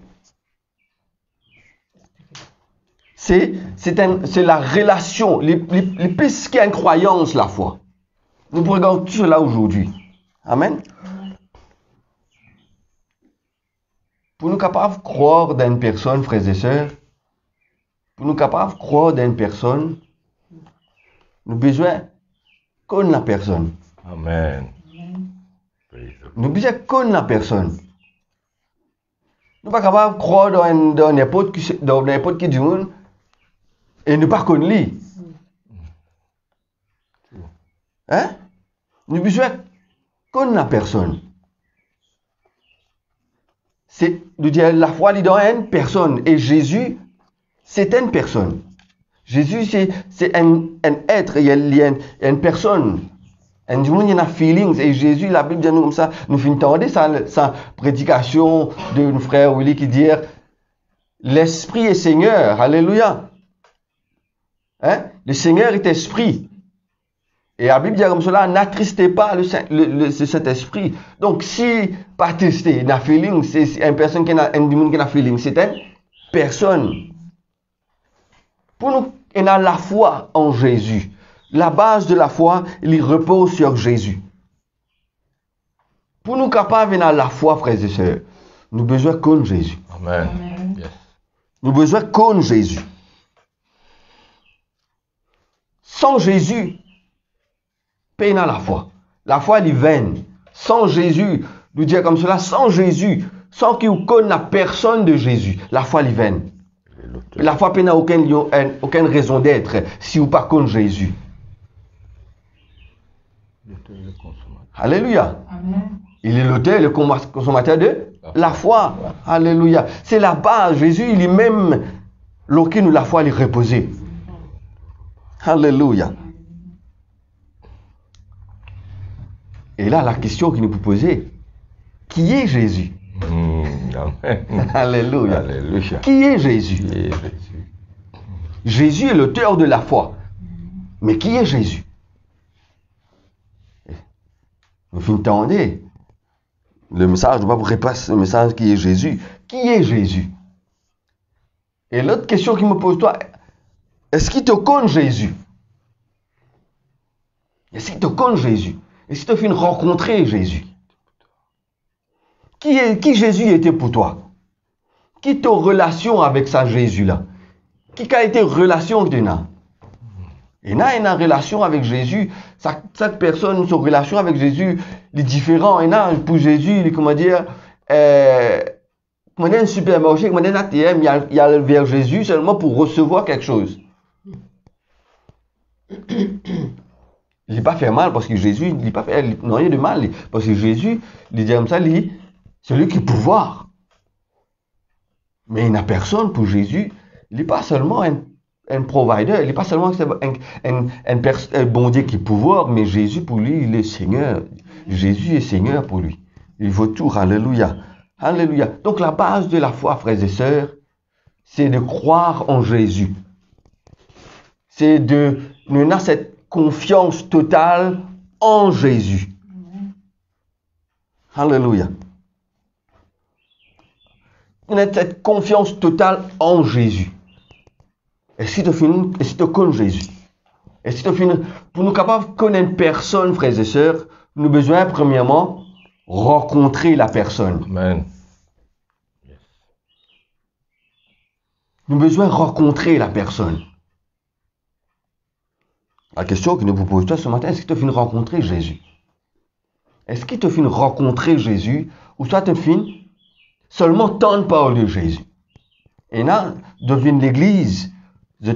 C'est la relation, les plus qu'il y a une croyance, la foi. Nous regardons tout cela aujourd'hui. Amen. Pour nous capables de croire dans une personne, frères et sœurs, pour nous capables de croire dans une personne, nous avons besoin de connaître la personne. Amen. Nous avons besoin de connaître la personne. Nous ne sommes pas capables de croire dans n'importe qui du monde et ne pas connaître lui. Hein? Nous avons besoin de connaître la personne. C'est de dire la foi est dans une personne et Jésus, c'est une personne. Jésus, c'est un être, il y a une personne. Et du monde, il y a feelings. Et Jésus, la Bible dit nous comme ça, nous entendons sa prédication de nos frères Willy qui dit l'Esprit est Seigneur. Alléluia. Hein? Le Seigneur est Esprit. Et la Bible dit comme cela, n'attristez pas le Saint-Esprit. Donc, si pas attristé, la feeling, c'est une personne qui a un monde qui a feeling, c'est une personne. Pour nous, on a la foi en Jésus. La base de la foi, il repose sur Jésus. Pour nous capables d'avoir la foi, frères et sœurs, nous avons besoin de connaître Jésus. Amen. Yes. Nous avons besoin de connaître Jésus. Sans Jésus, peine à la foi. La foi, elle est vaine. Sans Jésus, nous dire comme cela, sans Jésus, sans qu'il connaisse la personne de Jésus, la foi, elle est vaine. La foi n'a aucune raison d'être si vous ne pas connaissez Jésus. Alléluia. Amen. Il est l'auteur et le consommateur de la foi. Alléluia. C'est la base. Jésus, il est même lequel nous la foi est reposée. Alléluia. Et là, la question qu'il nous peut poser, qui est Jésus? Amen. Alléluia. Alléluia. Qui est Jésus? Qui est Jésus? Jésus est l'auteur de la foi. Mais qui est Jésus? Vous entendez? Le message, je ne vais pas vous répéter le message qui est Jésus. Qui est Jésus? Et l'autre question qu'il me pose, toi, est-ce qu'il te connaît Jésus? Est-ce qu'il te connaît Jésus? Est-ce qu'il te fait rencontrer Jésus? Qui Jésus était pour toi? Qui est ta relation avec ça Jésus-là? Qui a été relation que tu as? Et là, il y a une relation avec Jésus. Chaque personne, sa relation avec Jésus est différente. Et là, pour Jésus, il est, comment dire, un supermarché, un ATM, il y a vers Jésus seulement pour recevoir quelque chose. Il n'est pas fait mal parce que Jésus, il n'a pas fait rien de mal. Parce que Jésus, il dit comme ça, c'est lui qui est pouvoir. Mais il n'y a personne pour Jésus. Il n'est pas seulement un provider, il n'est pas seulement un bon Dieu qui est pouvoir, mais Jésus pour lui, il est Seigneur. Jésus est Seigneur pour lui. Il vaut tout. Alléluia. Alléluia. Donc la base de la foi, frères et sœurs, c'est de croire en Jésus. C'est de nous avoir cette confiance totale en Jésus. Alléluia. On a cette confiance totale en Jésus. Et si tu connais Jésus, et si tu pour nous capables de connaître une personne, frères et sœurs, nous avons besoin, premièrement, rencontrer la personne. Amen. Yes. Nous avons besoin de rencontrer la personne. La question que nous vous posons ce matin, est-ce que tu as fini de rencontrer Jésus? Est-ce qu'il te fait rencontrer Jésus ou soit te fait seulement entendre parole de Jésus? Et là, devine l'église, je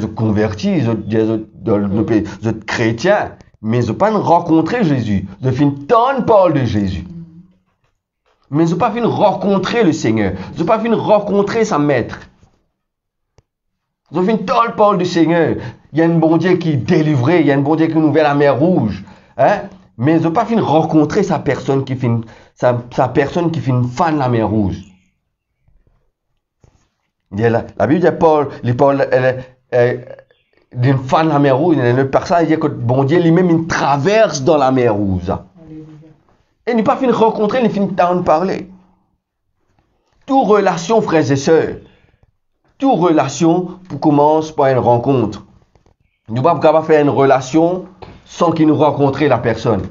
convertis, je chrétien, mais je pas rencontrer Jésus. Je finis entendre parole de Jésus. Mais je pas fini rencontrer le Seigneur. Je pas fini rencontrer sa maître. Je finis entendre parole du Seigneur. Il y a un bon Dieu qui est délivré, il y a un bon Dieu qui nous ouvre la mer rouge. Hein? Mais je pas fini rencontrer sa personne qui finit sa personne qui finit fan de la mer rouge. La Bible dit Paul, elle d'une fan de la mer rouge, une personne dit que bon Dieu lui-même il traverse dans la mer rouge. Et il n'est pas fini de rencontrer, il finit de parler. Toute relation, frères et sœurs, toute relation commence par une rencontre. Nous ne pouvons pas faire une relation sans qu'il nous rencontre la personne.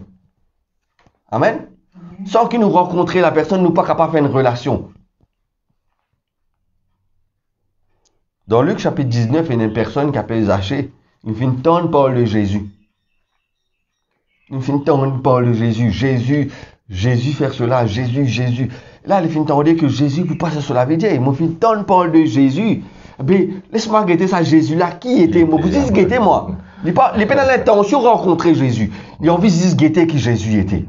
Amen. Sans qu'il nous rencontre la personne, nous ne sommes pas capables de faire une relation. Dans Luc chapitre 19, il y a une personne qui appelle Zachée. Il fait une tonne parole de Jésus. Il fait une tonne parole de Jésus. Jésus faire cela, Jésus. Là, il fait entendre que Jésus ne peut pas se cela veut dire. Il m'a fait une tonne parole de Jésus. Mais laisse-moi guetter ça, Jésus-là. Qui était moi? Vous dites guetter moi. Il n'est pas dans l'intention de rencontrer Jésus. Il a envie de se guetter qui Jésus était.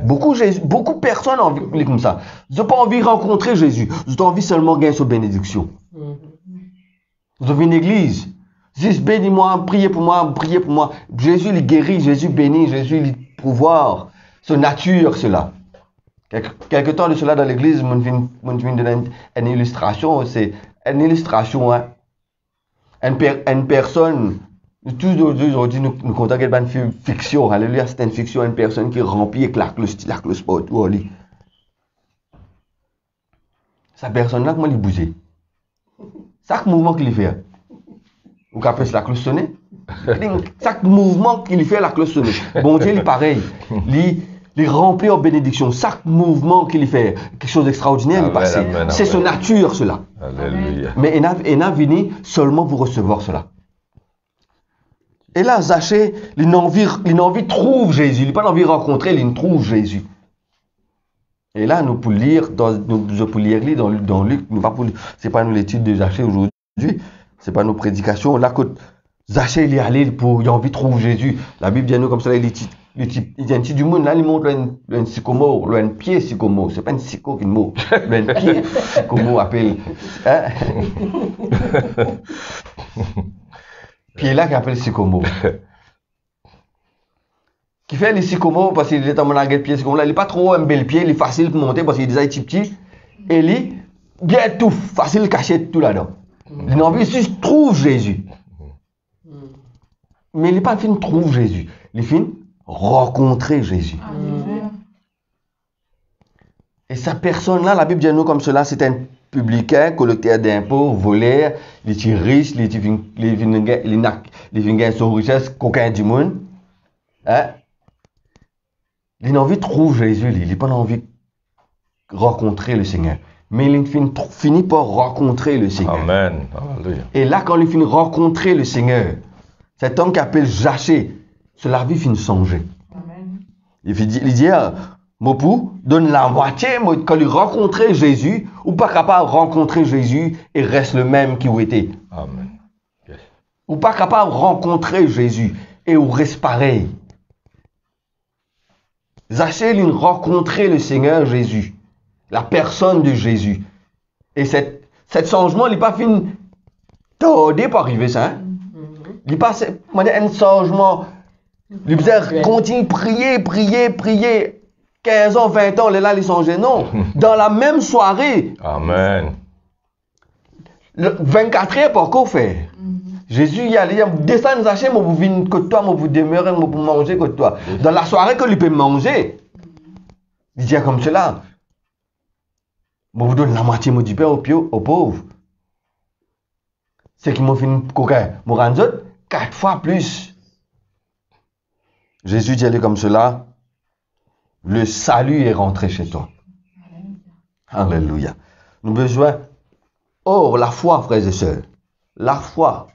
Beaucoup de personnes ont envie comme ça. Je n'ai pas envie de rencontrer Jésus. J'ai envie seulement de gagner sa bénédiction. Je viens une église. Juste bénis-moi, priez pour moi, priez pour moi. Jésus il guérit, Jésus bénit, Jésus il pouvoir. C'est nature cela. Quelque temps de cela dans l'église, je viens donner une illustration. C'est une illustration. Hein. Une personne, tous aujourd'hui nous comptons qu'elle est une fiction. Alléluia, c'est une fiction, une personne qui remplit avec la cloche partout. Cette personne-là, comment il bouge? Chaque mouvement qu'il fait, vous appelez la cloche sonner. Chaque mouvement qu'il fait, la cloche sonner. Bon Dieu, il est pareil. Il remplit en bénédiction. Chaque mouvement qu'il fait, quelque chose d'extraordinaire, il passe. C'est son nature, cela. Alléluia. Mais il n'a venu seulement pour recevoir cela. Et là, Zachée, il a envie de trouver Jésus. Il n'a pas envie de rencontrer, il trouve Jésus. Et là, nous pouvons lire dans Luc, ce n'est pas nous l'étude de Zachée aujourd'hui, ce n'est pas nos prédications. Là, quand Zachée il est allé il a envie de trouver Jésus. La Bible dit nous comme ça, il y a un petit du monde, là, il montre un sycomore, un pied sycomore. Ce n'est pas un syco qui mot, un pied sycomore appelle. Hein? Pied là qui appelle sycomore. Qui fait les sycomores parce qu'il est en mon de pied sycomore là, il n'est pas trop un bel pied, il est facile de monter parce qu'il est déjà petit et il est bien tout, facile de cacher tout là-dedans. Il a envie de trouver Jésus. Mais il n'est pas fin de trouver Jésus, il est fin de rencontrer Jésus. Et sa personne-là, la Bible dit nous comme cela, c'est un publicain, collecteur d'impôts, voleur, il est riche, il vient son richesse, coquin du monde. Hein? Il a envie de trouver Jésus, il n'a pas envie de rencontrer le Seigneur. Mais il finit par rencontrer le Seigneur. Amen. Alléluia. Et là, quand il finit de rencontrer le Seigneur, cet homme qui appelle Zachée, cela vie finit de songer. Amen. Il dit, Mopou, donne la moitié, quand il rencontrait Jésus, ou pas capable de rencontrer Jésus et reste le même qu'il était. Amen. Yes. Ou pas capable de rencontrer Jésus et ou reste pareil. Zachée, il rencontrait le Seigneur Jésus, la personne de Jésus. Et cet changement, il n'est pas fini tardé pour arriver ça. Hein? Il n'est pas un changement. Il continue de prier. 15 ans, 20 ans, là, il changeait. Non. Dans la même soirée. Amen. 24 heures, pour quoi faire? Jésus y allait, descends Zachée, moi vous venez que toi, moi vous demeurez, moi vous mangez que toi. Dans la soirée que lui peut manger, il dit comme cela. Moi vous donne la moitié du pain aux pauvres. C'est qui m'a fait une coquin. Moi rends 4 fois plus. Jésus dit comme cela. Le salut est rentré chez toi. Alléluia. Nous avons besoin. Or, la foi, frères et sœurs, la foi,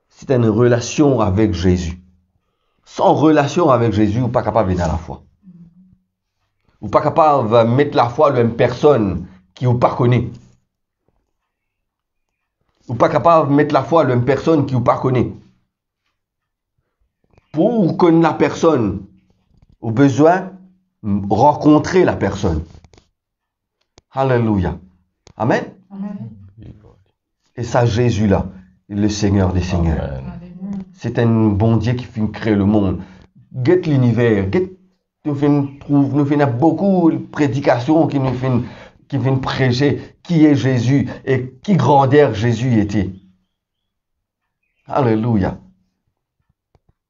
c'est une relation avec Jésus. sans relation avec Jésus, vous n'êtes pas capable de venir à la foi. Vous n'êtes pas capable de mettre la foi dans une personne qui vous pas connaît. Vous n'êtes pas capable de mettre la foi dans une personne qui vous pas connaît. Pour connaître la personne, vous avez besoin de rencontrer la personne. Alléluia. Amen. Amen. Et ça, Jésus-là, il est le Seigneur des Seigneurs. Amen. C'est un bon Dieu qui fait créer le monde. Get l'univers. Nous faisons beaucoup de prédications qui viennent prêcher qui est Jésus et qui grandeur Jésus était. Alléluia.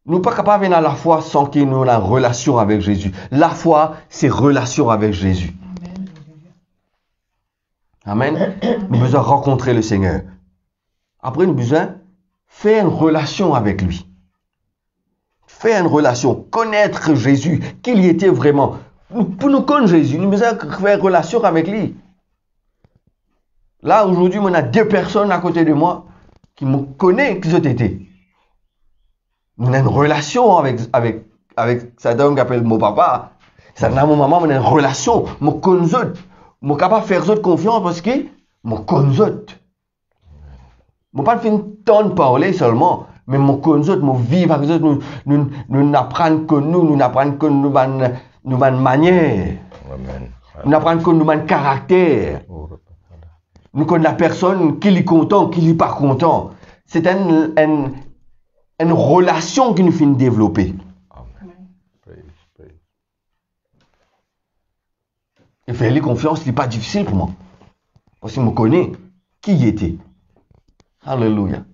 Nous ne sommes pas capables de venir à la foi sans qu'il nous ait une relation avec Jésus. La foi, c'est relation avec Jésus. Amen. Nous avons besoin de rencontrer le Seigneur. Après, nous avons besoin de faire une relation avec lui. Faire une relation, connaître Jésus, qui il était vraiment. Pour nous connaître Jésus, nous avons besoin de faire une relation avec lui. Là, aujourd'hui, on a 2 personnes à côté de moi qui me connaissent qui ont été. On a une relation avec cet homme qui appelle mon papa. Ça n'a mon maman, on a une relation. Je connais eux. Je suis capable de faire eux confiance parce que je connais eux. Je ne pas faire tant de parler seulement, mais je connais eux, je vis avec eux, nous apprenons que nous apprenons que nous avons manière. Nous apprenons que nous avons caractère. Nous connaissons la personne qui est content, qui n'est pas content. C'est une relation qui nous fait développer. Et faire lui confiance, ce n'est pas difficile pour moi. Parce que je me connais qui il était. Alléluia.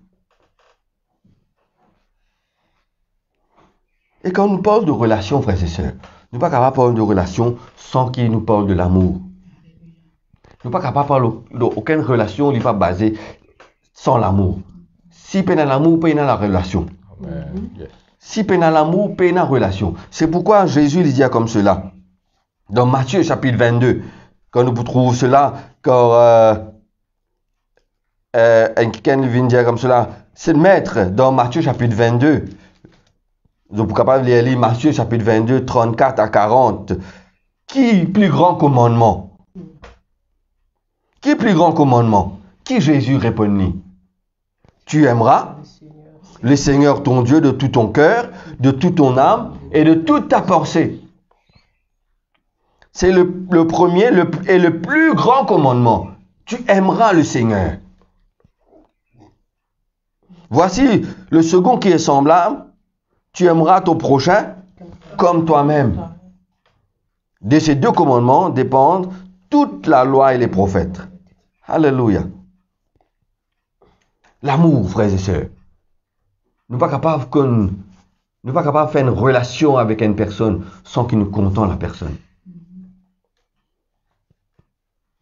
Et quand nous parlons de relation, frères et sœurs, nous ne sommes pas capables de parler de relation sans qu'il nous parle de l'amour. Nous ne sommes pas capables de parler d'aucune relation qui n'est pas basée sans l'amour. Si il y a l'amour, il y a la relation. Amen. Yes. Si il y a l'amour, il y a la relation. C'est pourquoi Jésus il dit comme cela. Dans Matthieu chapitre 22, quand nous trouvons cela, quand quelqu'un vient dire comme cela, c'est le maître dans Matthieu chapitre 22. Vous êtes capable de lire Matthieu chapitre 22, 34 à 40. Qui est le plus grand commandement? Qui est le plus grand commandement? Qui Jésus répondit? Tu aimeras le Seigneur ton Dieu de tout ton cœur, de toute ton âme et de toute ta pensée. C'est le premier et le plus grand commandement. Tu aimeras le Seigneur. Voici le second qui est semblable. Tu aimeras ton prochain comme toi-même. De ces 2 commandements dépendent toute la loi et les prophètes. Alléluia. L'amour, frères et sœurs. Nous ne sommes pas capables de faire une relation avec une personne sans qu'il nous comptons la personne.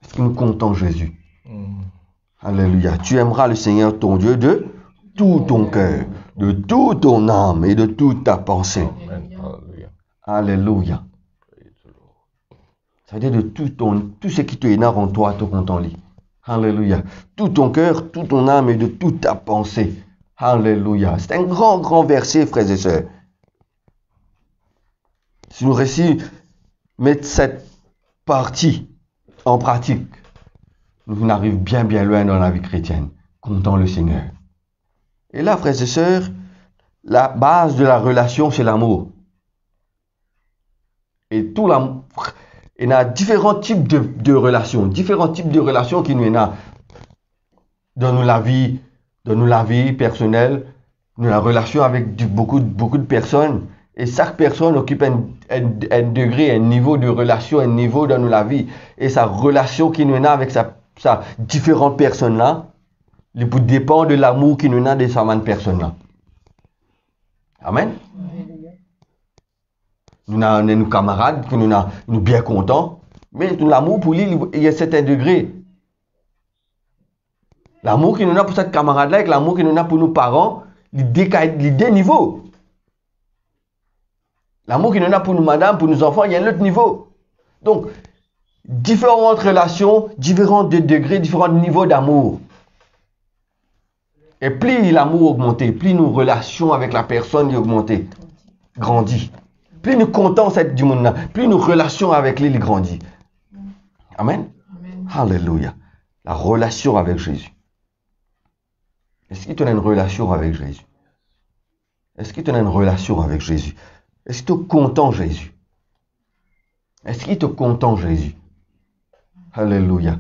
Est-ce que nous comptons Jésus? Alléluia. Tu aimeras le Seigneur ton Dieu de tout ton cœur, de toute ton âme et de toute ta pensée. Amen. Alléluia. Ça veut dire de tout ce qui te énerve en toi, te compte lui. Alléluia. Tout ton cœur, toute ton âme et de toute ta pensée. Alléluia. C'est un grand, grand verset, frères et sœurs. Si nous réussissons à mettre cette partie en pratique, nous arrivons bien, bien loin dans la vie chrétienne, comptant le Seigneur. Et là, frères et sœurs, la base de la relation, c'est l'amour. Et tout l'amour, il y a différents types de relations, qui nous ont dans la vie personnelle, dans la relation avec beaucoup de personnes. Et chaque personne occupe un degré, un niveau de relation, un niveau dans la vie. Et sa relation qui nous a avec sa différentes personnes-là, il dépend de l'amour qui nous a de ces personnes-là. Amen. Nous avons nos camarades qui nous sont bien contents, mais l'amour pour lui, il y a un certain degré. L'amour qu'il nous a pour cette camarade-là, et l'amour qu'il nous a pour nos parents, il deux niveaux. L'amour qu'il nous a pour nos madames, pour nos enfants, il y a un autre niveau. Donc, différentes relations, différents degrés, différents niveaux d'amour. Et plus l'amour augmente, plus nos relations avec la personne augmentent. grandit. Plus nous comptons cette du monde, plus nos relations avec lui grandit. Amen. Amen. Alléluia. La relation avec Jésus. Est-ce que tu as une relation avec Jésus? Est-ce que tu as une relation avec Jésus? Est-ce que tu es content Jésus? Est-ce qu'il te content Jésus? Alléluia.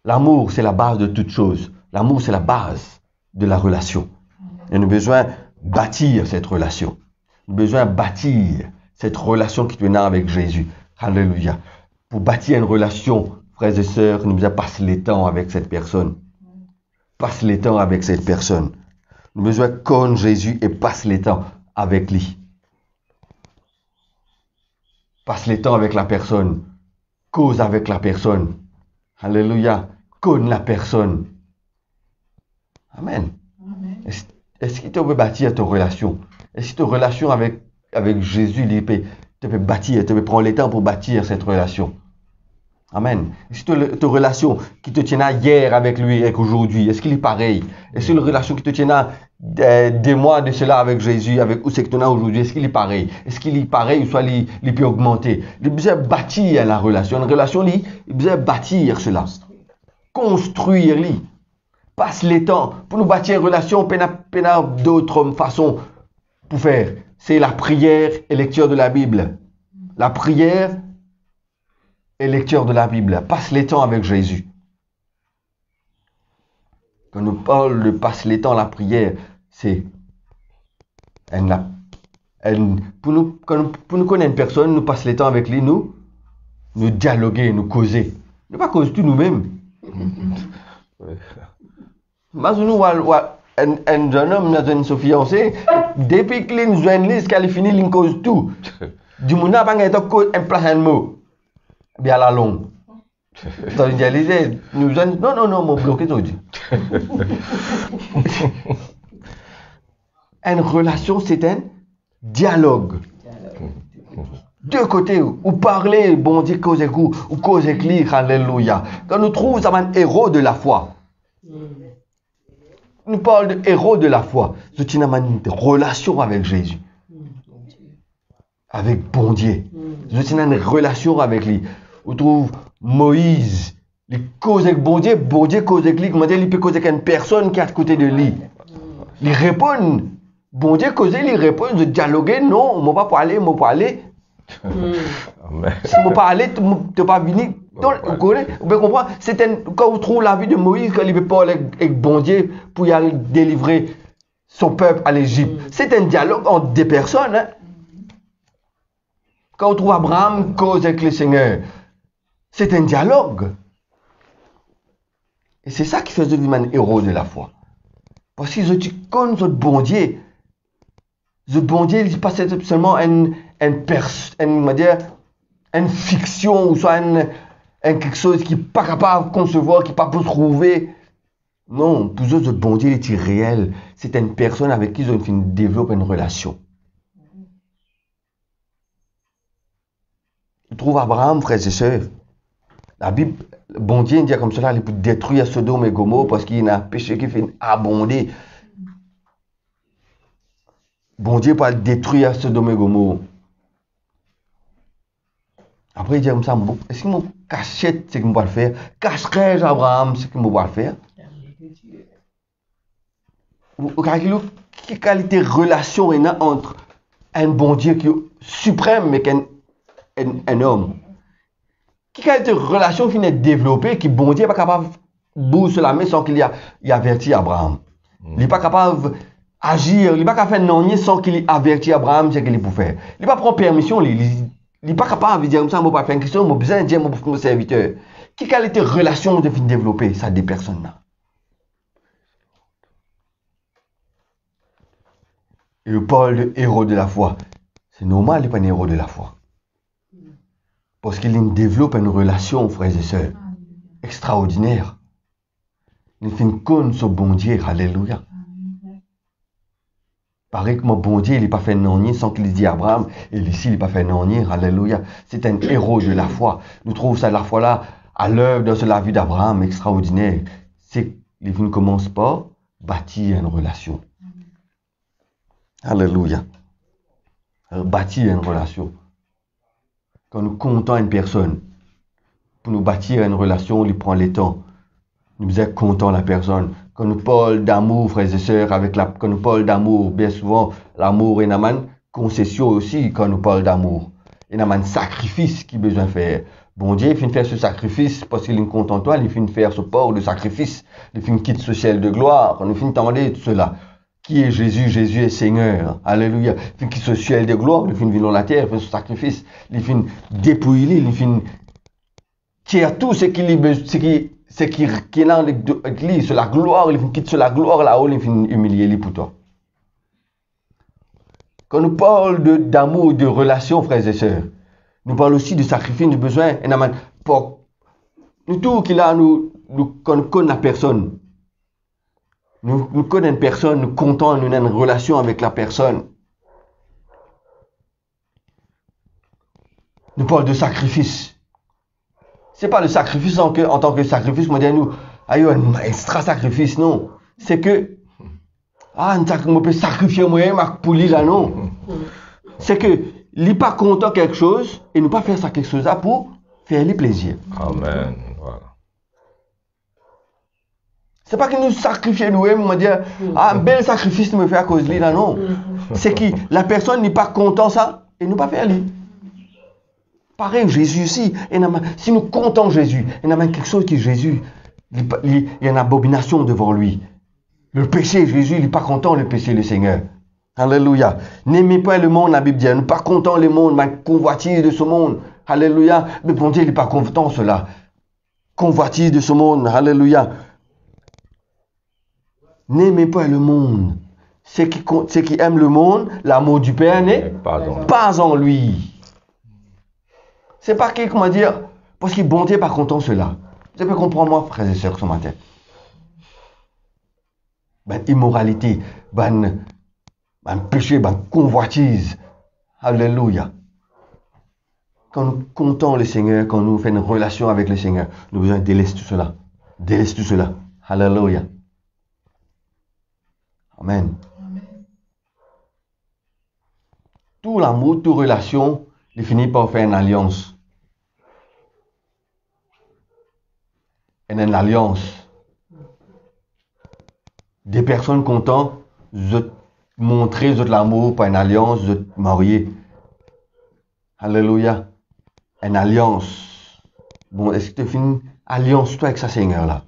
L'amour, c'est la base de toute chose. L'amour, c'est la base de la relation. Et nous avons besoin de bâtir cette relation. Nous avons besoin de bâtir cette relation qui est avec Jésus. Alléluia. Pour bâtir une relation, frères et sœurs, nous devons passer le temps avec cette personne. Passe le temps avec cette personne. Nous avons besoin de connaître Jésus et passe le temps avec lui. Passe le temps avec la personne. Cause avec la personne. Alléluia. Connais la personne. Amen. Amen. Est-ce que tu peux bâtir ta relation? Est-ce que ta relation avec Jésus, tu peux bâtir, tu peux prendre le temps pour bâtir cette relation? Amen. Est-ce que ta relation qui te tient hier avec lui et aujourd'hui, est-ce qu'il est pareil? Est-ce que la relation qui te tient des mois de cela avec Jésus, avec où c'est que tu as aujourd'hui, est-ce qu'il est pareil? Est-ce qu'il est pareil ou soit il peut augmenter? Il besoin bâtir la relation. Une relation, il besoin bâtir cela. Construire, passe le temps. Pour nous bâtir une relation, on a d'autres façons pour faire. C'est la prière et lecture de la Bible. La prière et lecture de la Bible. Passe le temps avec Jésus. Quand nous parlons de passe le temps, la prière, c'est pour nous connaître une personne, nous passons le temps avec lui, nous dialoguer, nous causer. Nous pas causer tout nous-mêmes. Mais nous, un jeune homme, une fiancée, depuis qu'il nous joint, qu'il finit, il cause tout. Du monde n'a pas un place un mot. Bien à la longue. Dans une dialyse, nous joignent, non, mon bloqué tout. Une relation, c'est un dialogue. Deux côtés, ou parler, bon Dieu, cause et coup, ou cause et clic, alléluia. Quand nous trouvons ça, un héros de la foi. Nous parlons de héros de la foi. Je tiens une relation avec Jésus. Avec bon Dieu. Je tiens une relation avec lui. On trouve Moïse. Il cause avec bon Dieu cause avec lui. Comment dire, il peut causer avec une personne qui est à côté de lui. Il répond. Bon Dieu cause, il répond. Je dialogue. Non, je ne vais pas parler, je vais parler. Si je ne vais pas parler, tu ne peux pas venir. Vous comprenez? Quand vous trouvez la vie de Moïse, quand il veut parler avec bon Dieu pour y aller délivrer son peuple à l'Égypte. C'est un dialogue entre deux personnes. Hein? Quand on trouve Abraham cause avec le Seigneur, c'est un dialogue. Et c'est ça qui fait de lui un héros de la foi. Parce que tu connais notre bon Dieu. Le bon Dieu, il n'est pas seulement une fiction ou soit quelque chose qui n'est pas capable de concevoir, qui n'est pas pour trouver. Non, pour eux, le bon Dieu est réel. C'est une personne avec qui ils ont développé une relation. Tu trouves Abraham, frères et sœurs. La Bible, le bon Dieu dit comme cela, il peut détruire Sodome et Gomorrhe parce qu'il y a un péché qui fait abonder. Bon Dieu peut détruire Sodome et Gomorrhe. Après, il dit comme ça, est-ce qu'il m'a caché ce qu'il m'a le faire? Cacherai-je Abraham ce qu'il m'a le faire? Quelle qualité de relation il y a entre un bon Dieu qui est suprême mais qu'un homme? Quelle qualité de relation qui est développée, qui bon Dieu n'est pas capable de bouger la main sans qu'il ait averti Abraham? Il n'est pas capable d'agir, il n'est pas capable de faire non sans qu'il ait averti Abraham ce qu'il peut faire. Il n'est pas prendre permission, il n'est pas capable de dire comme ça, je ne vais pas faire une question, je vais besoin de dire mon serviteur. Quelle qualité de relation de développer ça des personnes là? Et je parle de héros de la foi. C'est normal, il n'est pas un héros de la foi. Parce qu'il développe une relation, frères et sœurs, extraordinaire. Il fait une conne sur bon Dieu, alléluia. Pareil que mon bon Dieu, il n'est pas fait non sans qu'il dise Abraham, et ici, il n'est pas fait non alléluia. C'est un héros de la foi. Nous trouvons ça la foi là, à l'œuvre dans la vie d'Abraham, extraordinaire. C'est qu'il ne commence pas bâtir une relation. Alléluia. bâtir une relation. Quand nous comptons une personne, pour nous bâtir une relation, on lui prend le temps. Nous sommes contents la personne. Quand nous parlons d'amour, frères et sœurs, quand nous parlons d'amour, bien souvent, l'amour est une concession aussi quand nous parlons d'amour. Il y a un sacrifice qu'il a besoin de faire. Bon Dieu, il finit faire ce sacrifice parce qu'il est content de toi, il finit faire ce port de sacrifice, il finit quitter ce ciel de gloire, il finit demander tout cela. Qui est Jésus? Jésus est Seigneur. Alléluia. Il finit quitter ce ciel de gloire, il finit venir dans la terre, il fait ce sacrifice, il finit dépouiller, il finit tirer tout ce qu'il est là avec lui, c'est la gloire, il finit quitter la gloire là-haut, il finit humilier lui pour toi. Quand nous parlons d'amour, de relation, frères et sœurs, nous parlons aussi de sacrifice, de besoin. Et nous tout qu'il a, quand nous connaissons la personne, nous connaissons une personne, nous comptons, nous avons une relation avec la personne. Nous parlons de sacrifice. C'est pas le sacrifice en tant que sacrifice, on dit nous, un extra sacrifice, non. C'est que, on peut sacrifier moi pour lui là, non. C'est que, il n'est pas content quelque chose, et ne pas faire ça quelque chose là pour faire lui plaisir. Amen. Voilà. C'est pas que nous sacrifions nous-mêmes, on va dire, un bel sacrifice me fait à cause de lui là, non. C'est que la personne n'est pas content ça, et ne pas faire lui. Pareil, Jésus aussi, si nous comptons Jésus, il y a quelque chose qui Jésus, il y a une abomination devant lui. Le péché, Jésus, il n'est pas content le péché, le Seigneur. Alléluia. N'aimez pas le monde, la Bible dit, nous pas content le monde, mais convoitise de ce monde. Alléluia. Mais bon Dieu, il n'est pas content cela. Convoitise de ce monde. Alléluia. N'aimez pas le monde. Ceux qui aiment le monde, l'amour du Père n'est pas en lui. C'est pas comment dire, parce que bon Dieu n'est pas content cela. Vous peux comprendre moi, frères et sœurs, ce matin. Immoralité, péché, convoitise. Alléluia. Quand nous comptons le Seigneur, quand nous faisons une relation avec le Seigneur, nous devons délaisser tout cela. Délaisser tout cela. Alléluia. Amen. Tout l'amour, toute relation, il finit par faire une alliance. Une alliance. Des personnes contentes, je montrer l'amour par une alliance, je marier. Alléluia. Une alliance. Bon, est-ce que tu fais une alliance toi avec ce Seigneur-là?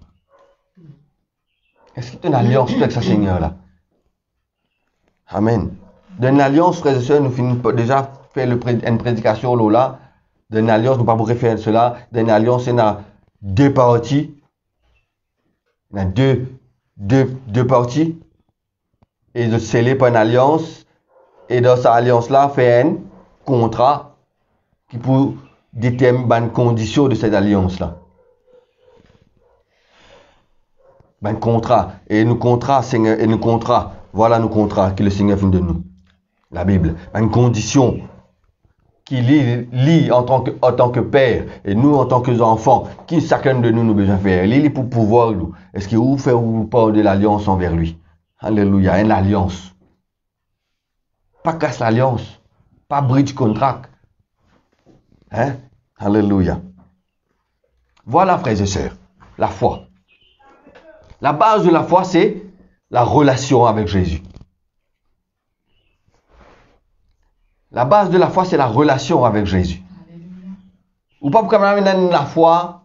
Est-ce que tu as une alliance toi avec ce Seigneur-là? Amen. Dans une alliance, frères et sœurs, nous finissons déjà faire une prédication là. Dans une alliance, nous ne pouvons pas faire cela. Dans une alliance, il y a deux parties. Il y a deux parties. Et de sceller par une alliance. Et dans cette alliance-là, faire un contrat qui peut déterminer les conditions de cette alliance-là. Un contrat. Et nous contrats, Seigneur, et nous contrats. Voilà nos contrats que le Seigneur fait de nous. La Bible. Une condition qui lie en tant que père et nous en tant qu'enfants, qui chacun de nous nous besoin de faire. Lie pour pouvoir nous. Est-ce qu'il vous fait ou pas de l'alliance envers lui? Alléluia, une alliance. Pas casse l'alliance. Pas bridge contract. Hein? Alléluia. Voilà, frères et sœurs, la foi. La base de la foi, c'est la relation avec Jésus. La base de la foi, c'est la relation avec Jésus. Ou pas pour quand même la foi,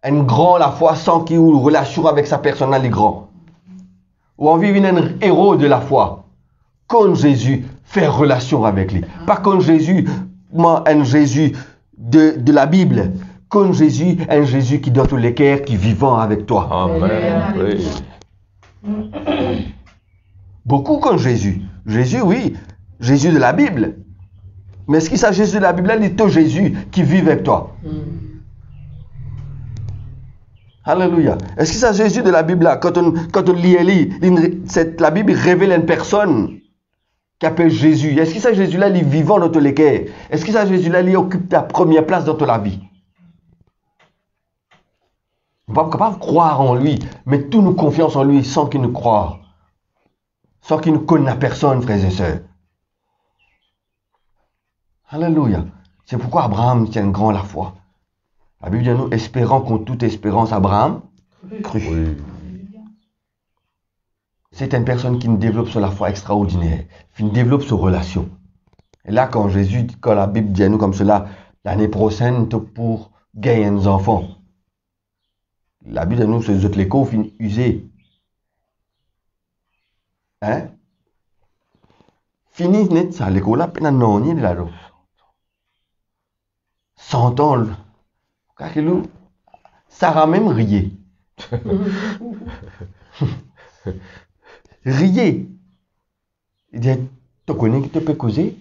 la foi sans qu'il y ait une relation avec sa personne, elle est grand. Ou on vit un héros de la foi. Quand Jésus fait relation avec lui. Pas comme Jésus, un Jésus de la Bible. Comme Jésus, un Jésus qui donne tous les cœurs, qui est vivant avec toi. Amen. Oui. Beaucoup comme Jésus. Jésus, oui. Jésus de la Bible. Mais est-ce qu'il s'agit de Jésus de la Bible? Il est tout Jésus qui vit avec toi. Alléluia. Est-ce qu'il s'agit de Jésus de la Bible là? Quand on lit, la Bible révèle une personne qui appelle Jésus. Est-ce qu'il s'agit de Jésus là, il est vivant dans tous les cœurs? Est-ce qu'il s'agit de Jésus là, il occupe ta première place dans ta vie? On ne peut pas capable de croire en lui, mais tout nous confiance en lui sans qu'il nous croie. Sans qu'il nous connaisse la personne, frères et sœurs. Alléluia. C'est pourquoi Abraham tient grand la foi. La Bible dit nous, espérant contre toute espérance, Abraham crut. Oui. C'est une personne qui développe sur la foi extraordinaire, qui développe sur relation. Et là, quand la Bible dit à nous comme cela, l'année prochaine, pour gagner des enfants, la Bible dit à nous, c'est autres les cours usés. Hein? Fini net ça, l'école là, peine non, ni là. 100 ans, car Sarah même riait. Riait. Il dit, tu connais qui te peut causer?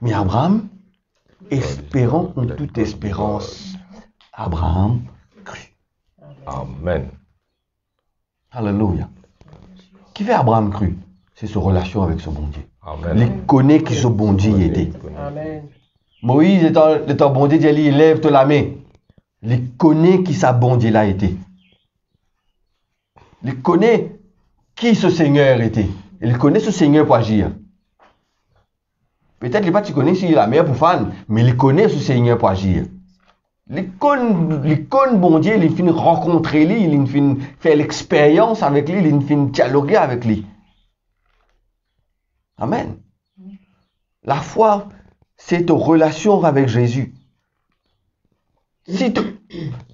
Mais Abraham, espérant contre toute espérance, Abraham crut. Amen. Alléluia. Qui fait Abraham crut? C'est sa relation avec ce bon Dieu. Amen. Il connaît qui ce bon Dieu était. Amen. Moïse étant bon Dieu, il lève la main. Il connaît qui sa bon Dieu là était. Il connaît qui ce Seigneur était. Il connaît ce Seigneur pour agir. Peut-être pas tu connais si la meilleure pour fan, mais il connaît ce Seigneur pour agir. Il connaît bon Dieu, il finit rencontrer lui, il finit faire l'expérience avec lui, il finit dialoguer avec lui. Amen. La foi, c'est ta relation avec Jésus. Si tu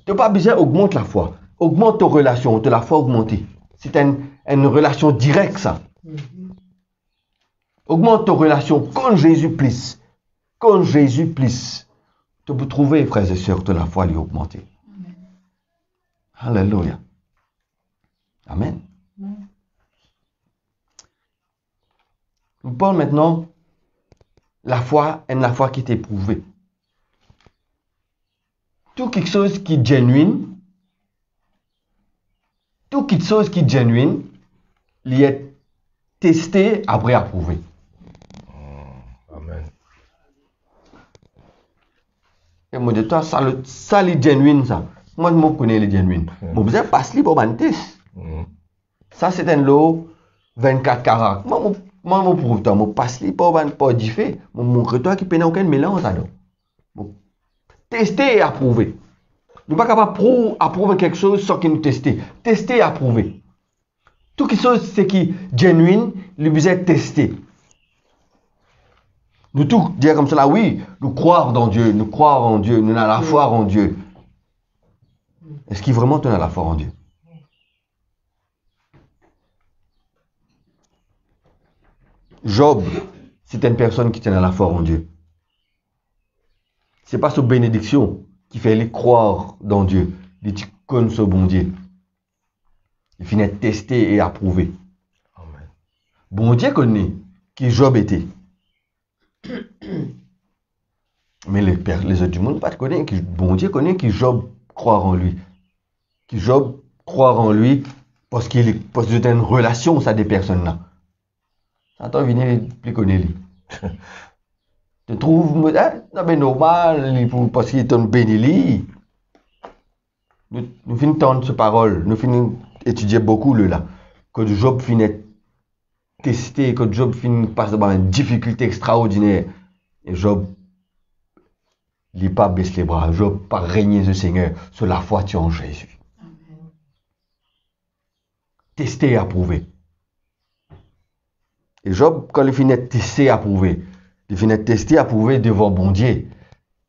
n'as pas besoin d'augmenter la foi, augmente ta relation, de la foi augmentée. C'est une relation directe, ça. Augmente ta relation quand Jésus plus. Quand Jésus plus. Tu peux trouver, frères et sœurs, de la foi lui augmenter. Alléluia. Amen. Nous parlons maintenant la foi est la foi qui est éprouvée. Tout quelque chose qui est genuine, il est testé après approuvé. Amen. Et moi, de toi, ça les genuine, ça. Moi, je connais les genuines. Moi, vous avez passé pour un test. Ça, c'est un lot 24 carats. Moi, je prouve toi. Moi, passe pour un diffé. Moi, montre toi qui n'a aucun mélange là-dedans. Tester et approuver. Nous ne sommes pas capables d'approuver quelque chose sans qu'il nous teste. Tester et approuver. Tout quelque chose, c'est qui est genuine, il vous est testé. Nous tout dire comme cela, oui, nous croire dans Dieu, nous croire en Dieu, nous avons la foi en Dieu. Est-ce qu'il vraiment tu as la foi en Dieu? Job, c'est une personne qui tient la foi en Dieu. Ce n'est pas sa bénédiction qui fait lui croire dans Dieu. Il connaît ce bon Dieu. Il finit testé et approuvé. Amen. Bon Dieu connaît qui Job était. Mais les autres du monde ne connaissent pas. Bon Dieu connaît qui Job croit en lui. Qui Job croit en lui parce qu'il a une relation avec des personnes là. Attends, venez les connaître. Tu trouves normal parce qu'il est un béni. Nous finissons entendre cette parole. Nous finissons étudier beaucoup là. Que Job finit testé, que Job finit passer par une difficulté extraordinaire. Et Job n'a pas baissé les bras. Job n'a pas régné le Seigneur sur la foi en Jésus. Amen. Testé et approuvé. Et Job, quand il finit testé et approuvé, il finit testé et approuvé devant bon Dieu.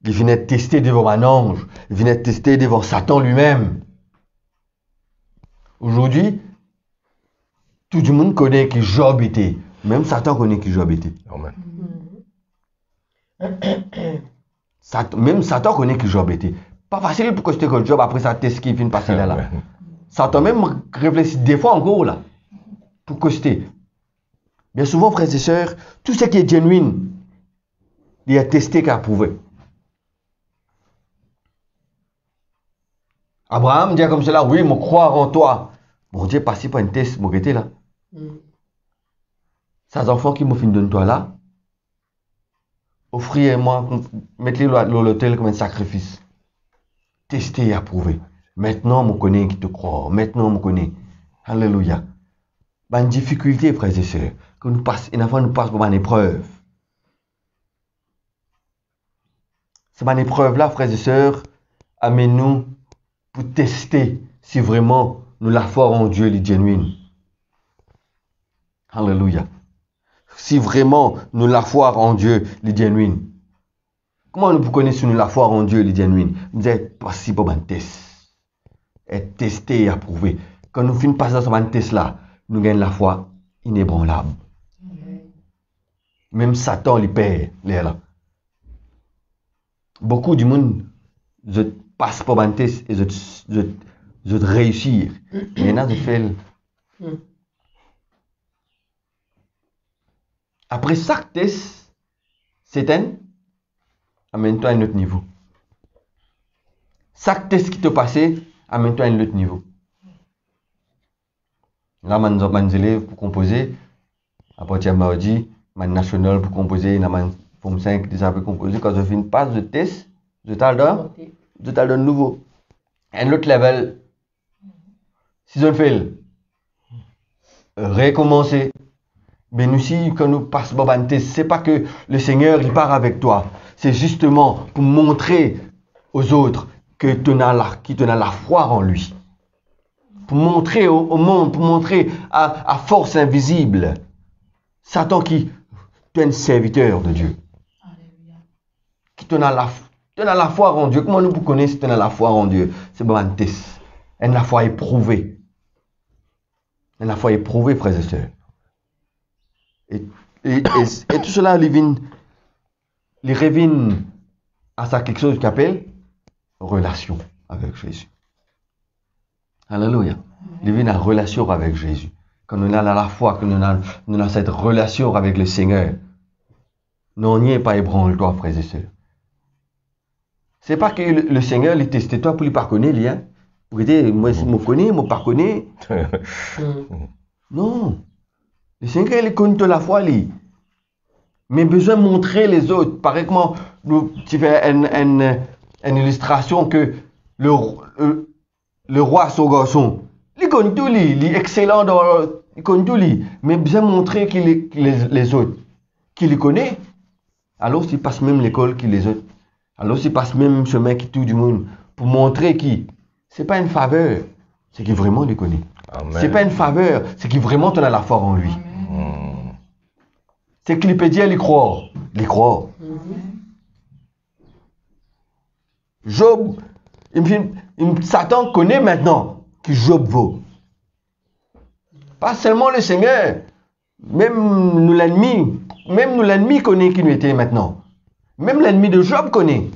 Il finit testé devant un ange. Il finit testé devant Satan lui-même. Aujourd'hui, tout le monde connaît qui Job était. Même Satan connaît qui Job était. Amen. Même Satan connaît qui Job était. Pas facile pour que je te Job après ça test qui finit passer là. Satan même réfléchit des fois encore là. Pour que je bien souvent, frères et sœurs, tout ce qui est genuine, il est testé qu'à prouver. Abraham dit comme cela, oui, je crois en toi. Bon Dieu, passé par un test, je suis là. Ces enfants qui me finissent de toi là, offrez-moi, mettez-les à l'autel comme un sacrifice. Testé et approuvé. Maintenant, je connais qui te croit. Maintenant, je connais. Alléluia. Une difficulté, frères et sœurs, que nous passe, une fois nous passe pour une épreuve. Cette épreuve-là, frères et sœurs, amène-nous pour tester si vraiment nous la foi en Dieu est genuine. Alléluia. Si vraiment nous la foi en Dieu est genuine. Comment nous connaissons si nous la foi en Dieu est genuine? Nous êtes passé pour un test. Être testé et approuvé. Quand nous finissons passer sur un test là, nous gagnons la foi inébranlable. Même Satan les perd, les là. Beaucoup du monde, je passe pour un test et je réussir. Maintenant, je fais. Après chaque test, c'est amène-toi à un autre niveau. Chaque test qui te passait, amène-toi à un autre niveau. Là, mes élèves pour composer, à partir de mardi, ma national pour composer, ma forme 5 déjà pour composer. Quand je fais une passe de test, je t'en donne nouveau. Un autre level. Si je le fais, recommencer. Mais nous, si quand nous passons par un test, c'est pas que le Seigneur il part avec toi. C'est justement pour montrer aux autres que tu as la foi en lui. Pour montrer au monde, pour montrer à force invisible, Satan qui tu es un serviteur de Dieu. Alléluia. Qui tu as la foi en Dieu. Comment nous connaissons si tu as la foi en Dieu? C'est bon un test. La foi éprouvée. La foi éprouvée, frères et sœurs. Et tout cela, il revient à ça quelque chose qu'on appelle relation avec Jésus. Alléluia. Il revient à relation avec Jésus. Quand on a la foi, quand on a cette relation avec le Seigneur, non, n'y est pas ébranle-toi, frères et sœurs. C'est pas que le Seigneur il testé toi pour lui pardonner, lui, hein. Pour dire, moi, je me connais, je me pardonne. Non. Le Seigneur, il connaît la foi, lui. Mais besoin de montrer les autres. Par exemple, tu fais une illustration que le roi, son garçon, il connaît tout, lui. Il est excellent il connaît tout, lui. Mais besoin de montrer les autres, qu'il les connaît. Alors, il passe même l'école que les autres. Alors, il passe même chemin qui tout du monde. Pour montrer qui. C'est pas une faveur. C'est qu'il vraiment les connaît. C'est pas une faveur. C'est qu'il vraiment tu as la foi en lui. C'est qu'il peut dire, il croit. Il croit. Job, Satan connaît maintenant que Job vaut. Pas seulement le Seigneur. Même nous l'ennemi connaît qui nous était maintenant. Même l'ennemi de Job connaît.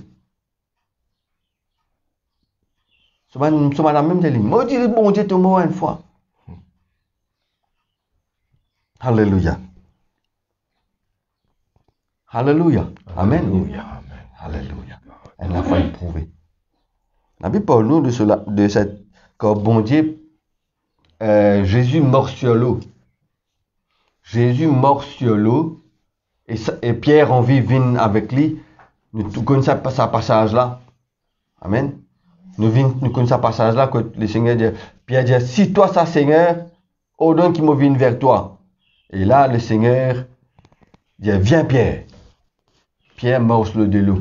Ce madame même dit, maudit le bon Dieu te mort une fois. Alléluia. Alléluia. Amen. Alléluia. Elle n'a pas éprouvé. La Bible parle nous de cette quand bon Dieu, Jésus mort sur l'eau. Jésus mort sur l'eau et Pierre en vie vient avec lui. Nous connaissons ce passage-là. Amen. Nous connaissons ce passage-là que le Seigneur dit, Pierre dit, si toi ça Seigneur, ordonne qu'il me vienne vers toi. Et là, le Seigneur dit, viens Pierre. Pierre marche le de l'eau.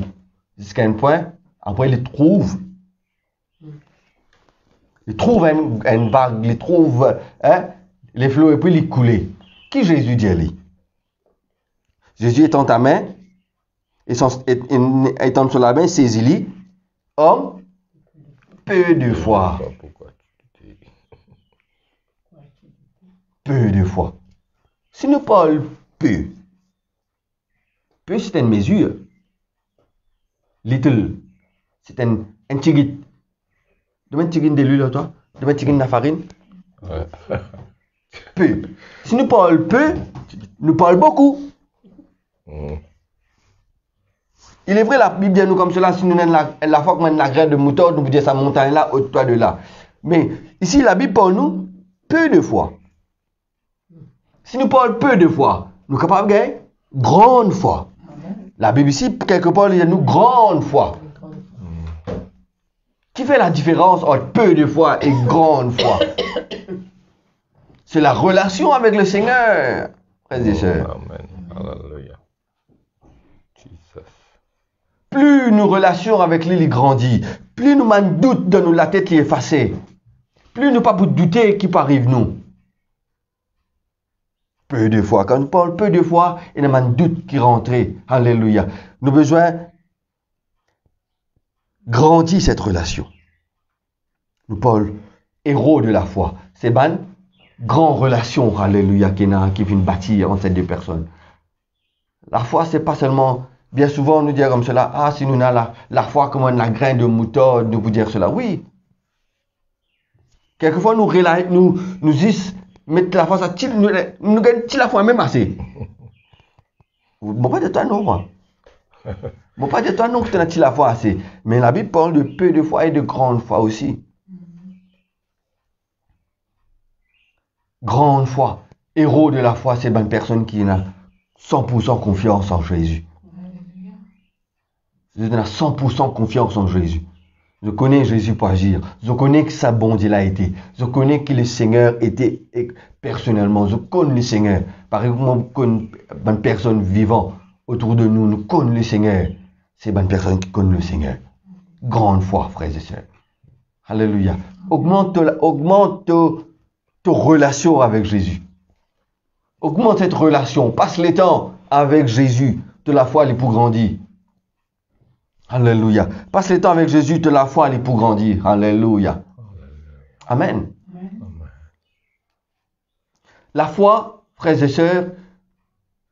Jusqu'à un point, après il trouve une vague, il trouve les flots et puis il coulait. Qui Jésus dit lui? Jésus étend ta main, étend sur la main, saisis-lui, homme, peu de foi. Peu de foi. Si nous parlons peu c'est une mesure. Little, c'est un tigit. Demain tigit de l'huile, toi? Demain tigit de la farine? Ouais. Peu. Si nous parlons peu, nous parlons beaucoup. Il est vrai, la Bible dit nous comme cela, si nous avons la foi comme la graine de moutarde, nous disons sa montagne là, au-toi de là. Mais ici, la Bible parle nous peu de foi. Si nous parlons peu de foi, nous sommes capables de gagner grande foi. La Bible ici, quelque part, il y a nous grande foi. Qui fait la différence entre peu de foi et grande foi? C'est la relation avec le Seigneur, frères et sœurs. Amen. Hallelujah. Jesus. plus nos relations avec lui grandissent, plus nous manquons doute dans nous la tête qui est effacée, plus nous pas pour douter qui peut arriver nous. Peu de fois, quand on parle peu de fois, il y a un doute qui rentre. Alléluia. Nous avons besoin de grandir cette relation. Nous parlons héros de la foi. C'est une grande relation, alléluia, qui vient bâtir entre ces deux personnes. La foi, c'est pas seulement, bien souvent, on nous dit comme cela, ah, si nous avons la foi comme la graine de moutarde, nous vous dire cela. Oui. Quelquefois, nous disons, mettre la foi, nous gagnons la foi même assez. Bon, pas de toi, non, moi. Bon, pas de toi, non, que tu as la foi assez. Mais la Bible parle de peu de foi et de grande foi aussi. Grande foi. Héros de la foi, c'est une personne qui a 100% confiance en Jésus. Je donne 100% confiance en Jésus. Je connais Jésus pour agir. Je connais que sa bonté l'a été. Je connais que le Seigneur était personnellement. Je connais le Seigneur. Par exemple, une personne vivante autour de nous, nous connaissons le Seigneur. C'est une personne qui connaît le Seigneur. Grande foi, frères et sœurs. Alléluia. Augmente ta relation avec Jésus. Augmente cette relation. Passe le temps avec Jésus. De la foi, elle est pour grandir. Alléluia. Passe le temps avec Jésus, de la foi, elle est pour grandir. Alléluia. Amen. La foi, frères et sœurs,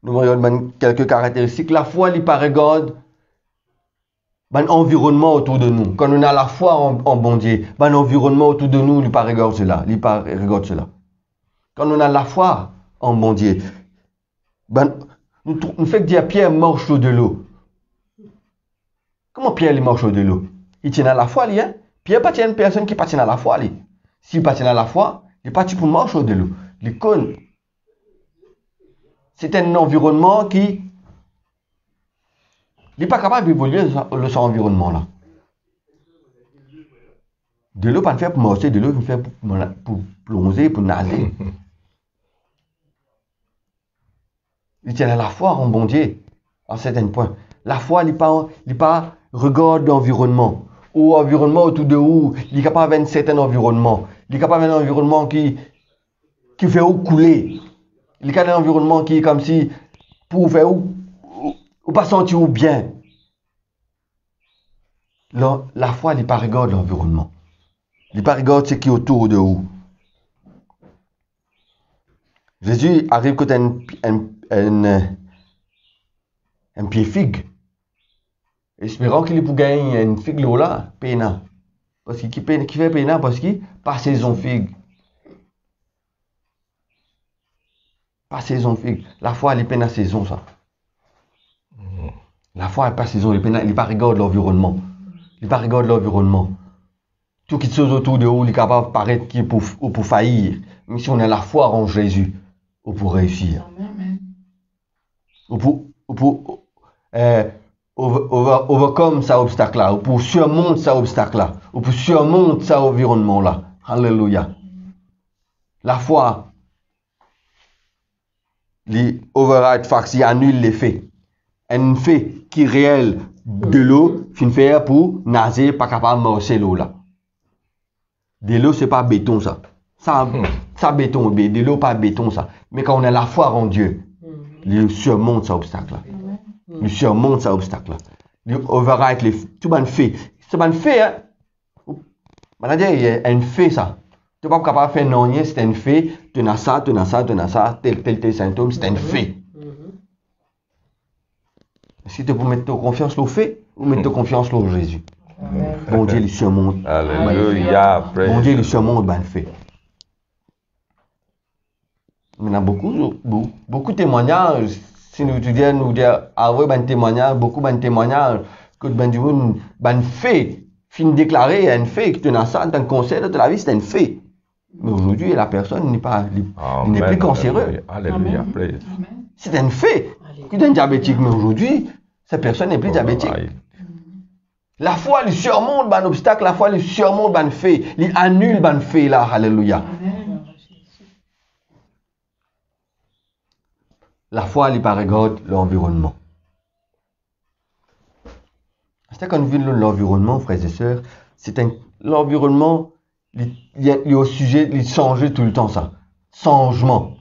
nous voyons quelques caractéristiques. La foi, elle pas regarde l'environnement autour de nous. Quand on a la foi en bon Dieu, l'environnement autour de nous, il pas regarde cela. Quand on a la foi en bon Dieu, nous fait que dire Pierre marche sur de l'eau. Comment Pierre marche sur de l'eau? Il tient à la foi, lui, hein? Pierre pas une personne qui patine à la foi, lui. S'il patine à la foi, il est parti pour marcher sur de l'eau. Il connaît. C'est un environnement qui n'est pas capable d'évoluer dans son environnement-là. De l'eau, pas de faire pour marcher, de l'eau, il fait pour plonger, pour nager. Il tient à la foi en bon Dieu, à certains points. La foi, il n'est pas regarde l'environnement. Ou environnement autour de où, il est capable d'un certain environnement. Il est capable d'un environnement qui fait où couler. Il est capable d'un environnement qui est comme si, pour faire ou pas sentir ou bien. La foi, il n'est pas regarde l'environnement. Il n'est pas regarde ce qui est autour de où. Jésus arrive quand un pied figue. Espérant qu'il pour gagner une figue là, péna. Parce qu'il fait péna parce qu'il pas saison figue. Pas saison figue. La foi, elle est peine à saison, ça. La foi, elle n'est pas saison, elle n'est pas regarde l'environnement. Il n'est pas regarde l'environnement. Tout qui se passe autour de où, il est capable de paraître qui pour faillir. Mais si on a la foi en Jésus, on peut réussir. On peut overcome cet obstacle-là, ou pour surmonter cet obstacle-là, ou pour surmonter cet environnement-là. Alléluia. La foi, les override facts, il annule les faits. Un fait qui est réel de l'eau, fin faire pour nager, pas capable de marcher l'eau là. De l'eau, c'est pas béton ça. Ça béton, de l'eau, pas béton ça. Mais quand on a la foi en Dieu, il surmonte cet obstacle-là. Il surmonte cet obstacle-là. Il override tout le fait. C'est un fait, hein. On a dit, il y a un fait, ça. Tu n'es pas capable de faire non, c'est un fait. Tu as ça, tel symptôme, c'est un fait. Si tu peux mettre ta confiance au fait, ou mettre ta confiance au Jésus. Bon Dieu, il surmonte. Alléluia. Bon Dieu, il surmonte le fait. Il y a beaucoup de témoignages. Si nous disons, un témoignage, beaucoup de témoignages, que ben fait, fin déclaré, un fait, que tu as ça, un conseil de la vie, c'est un fait. Mais aujourd'hui, la personne n'est plus cancéreux. Alléluia. C'est un fait. Tu es un diabétique, mais aujourd'hui, cette personne n'est plus diabétique. La foi, elle surmonte un obstacle, la foi, elle surmonte un fait, elle annule un fait là, alléluia. La foi, elle pas regarde l'environnement. C'est quand nous vivons l'environnement, frères et sœurs, l'environnement, il est au sujet, il change tout le temps, ça. Changement.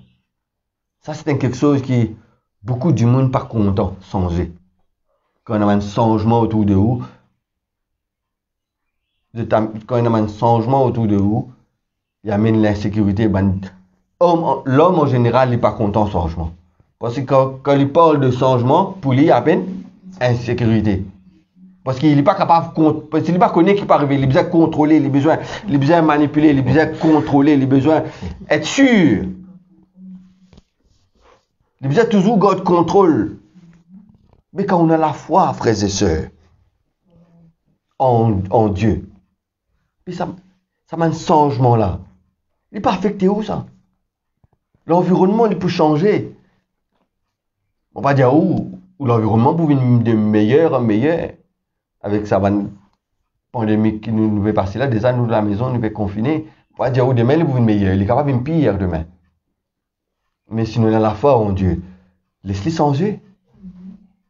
Ça, c'est quelque chose qui, beaucoup du monde pas content, changer. Quand on a un changement autour de vous, quand on a un changement autour de vous, il amène l'insécurité. L'homme en général n'est pas content du changement. Parce que quand il parle de changement, pour lui, il y a peine insécurité. Parce qu'il n'est pas capable, parce qu'il n'est pas connu qui peut arriver. Il a besoin de contrôler, il a besoin de manipuler, il a besoin de contrôler, il a besoin d'être sûr. Il a besoin toujours de contrôle. Mais quand on a la foi, frères et sœurs, en Dieu, puis ça m'a un changement là. Il n'est pas affecté où ça? L'environnement, il peut changer. On va dire où l'environnement peut venir de meilleur en meilleur. Avec sa pandémie qui nous fait passer là, déjà nous de la maison, nous fait confiner. On va dire où demain, il peut venir meilleur. Il est capable de pire demain. Mais si nous avons la foi en Dieu, laisse-le changer.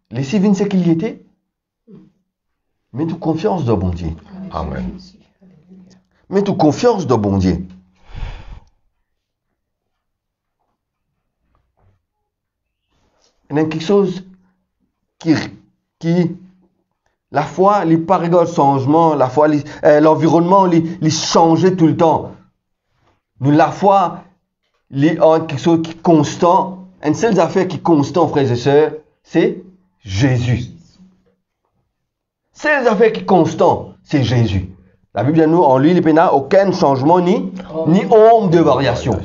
Laissez venir ce qu'il y était. Mets-toi confiance dans bon Dieu. Amen. Mets-toi confiance dans bon Dieu. Il y a quelque chose qui la foi, il n'est pas rigole changement, la foi, l'environnement, il change tout le temps. Nous, la foi, il y a quelque chose qui est constant. Une seule affaire qui est constant, frères et sœurs, c'est Jésus. Seule affaire qui est constant, c'est Jésus. La Bible dit nous, en lui, il n'y a aucun changement ni ombre de variation.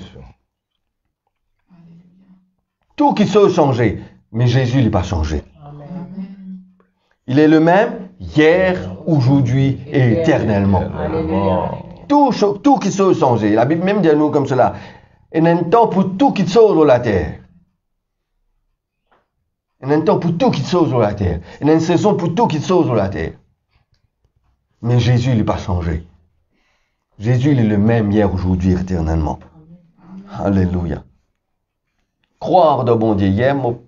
Tout qui peut changer, mais Jésus, il n'est pas changé. Il est le même hier, aujourd'hui et éternellement. Tout qui peut changer. La Bible même dit à nous comme cela. Il y a un temps pour tout qui sort sur la terre. Il y a un temps pour tout qui sort sur la terre. Il y a une saison pour tout qui sort sur la terre. Mais Jésus, il n'est pas changé. Jésus, il est le même hier, aujourd'hui et éternellement. Alléluia. Croire dans bon Dieu. Hier, on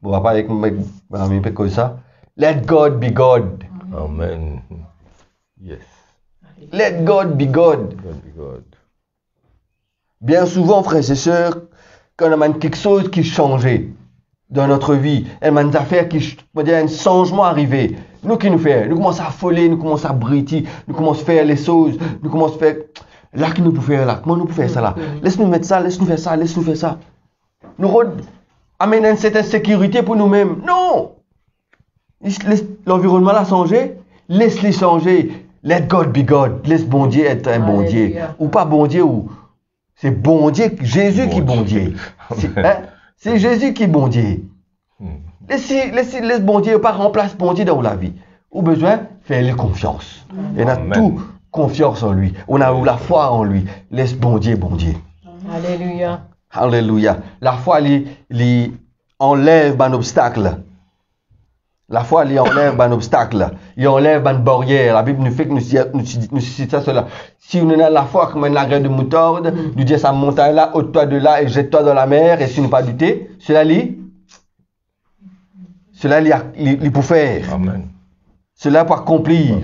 va pas avec mes comme ça. Let God be God. Amen. Yes. Let God be God. God be God. Bien souvent, frères et sœurs, quand on a quelque chose qui change dans notre vie, il y a des affaires qui, un changement arrivé. Nous qui nous faisons, nous commençons à affoler, nous commençons à briller, nous commençons à faire les choses, nous commençons à faire là que nous pouvons faire là. Comment nous pouvons faire ça là? Laisse-nous mettre ça, laisse-nous faire ça, laisse-nous faire ça. Nous amène une certaine sécurité pour nous-mêmes. Non! L'environnement a changé. Laisse-les changer. Let God be God. Laisse bon Dieu être un bon Dieu. Ou pas bon Dieu, ou c'est bon Dieu, Jésus qui est bon Dieu. C'est Jésus qui est bon Dieu. Laisse bon Dieu, pas remplace bon Dieu dans la vie. Ou besoin, fais-lui confiance. On a tout confiance en lui. On a la foi en lui. Laisse bon Dieu, bon Dieu. Alléluia. Alléluia. La foi, il enlève un obstacle. La foi, il enlève un obstacle. Il enlève une barrière. La Bible nous fait que nous cite ça, cela. Si on a la foi comme une graine de moutarde, nous dit à sa montagne là, ôte-toi de là et jette-toi dans la mer. Et si nous pas douter, cela il peut faire. Amen. Cela peut accomplir.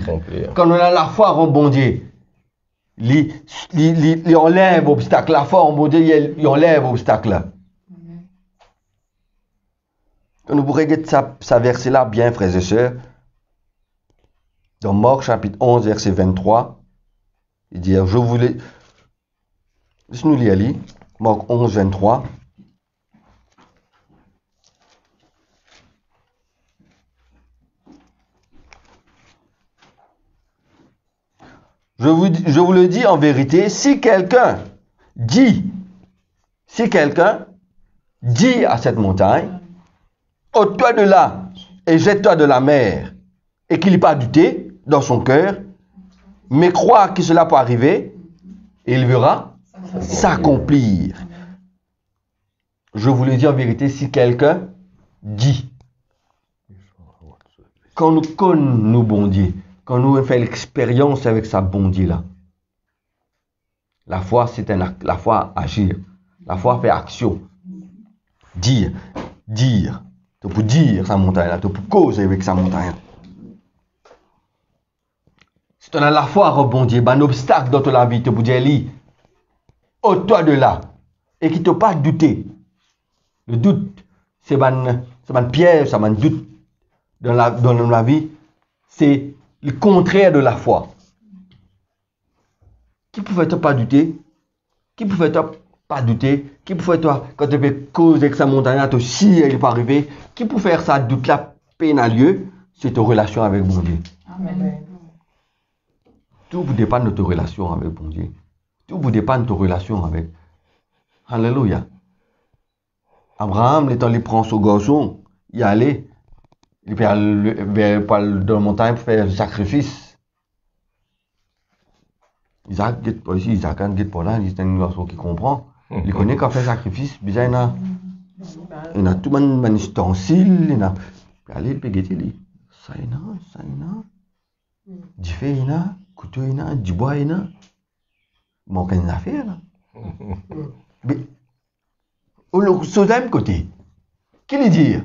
Quand on a la foi en bon Dieu, il enlève l'obstacle. La foi en bon Dieu, il enlève l'obstacle. Nous pourrions regarder ça verset là bien, frères et sœurs. Dans Marc chapitre 11, verset 23, il dit, je voulais... Laisse-nous lire, Marc 11, 23. Je vous le dis en vérité, si quelqu'un dit à cette montagne, ôte-toi de là et jette-toi de la mer, et qu'il n'ait pas douté dans son cœur, mais croit que cela peut arriver, et il verra s'accomplir. Je vous le dis en vérité, si quelqu'un dit, quand nous connaissons bon Dieu, quand nous faisons l'expérience avec sa bon Dieu là, la foi c'est un acte, la foi agir, la foi fait action, dire. Tu peux dire sa montagne là, tu peux causer avec sa montagne. Si tu as la foi à rebondir, un obstacle dans ta vie, tu peux dire, ôte-toi de là. Et qui ne te pas douter. Le doute, c'est un piège, c'est un doute dans la vie. C'est le contraire de la foi. Qui pouvait te pas douter? Qui pouvait te pas douter? Qui pouvait toi, quand tu fais cause avec sa montagne, tu si elle n'est pas arrivée, qui peut faire ça, doute la peine à lieu? C'est ta relation avec mon Dieu. Amen. Tout vous dépend de ta relation avec mon Dieu. Tout vous dépend de ta relation avec. Alléluia. Abraham, l'étant il prend son garçon, il allait, il va dans la montagne pour faire le sacrifice. Isaac, Isaac, il est un garçon qui comprend. Il connaît quand fait le sacrifice, il a tout un ustensile, il a allé, il peut guetter, ça y est, du feu, il a, couteau, il a, du bois, il a. Manque une affaire, là. Mais, au deuxième côté, qui lui dit?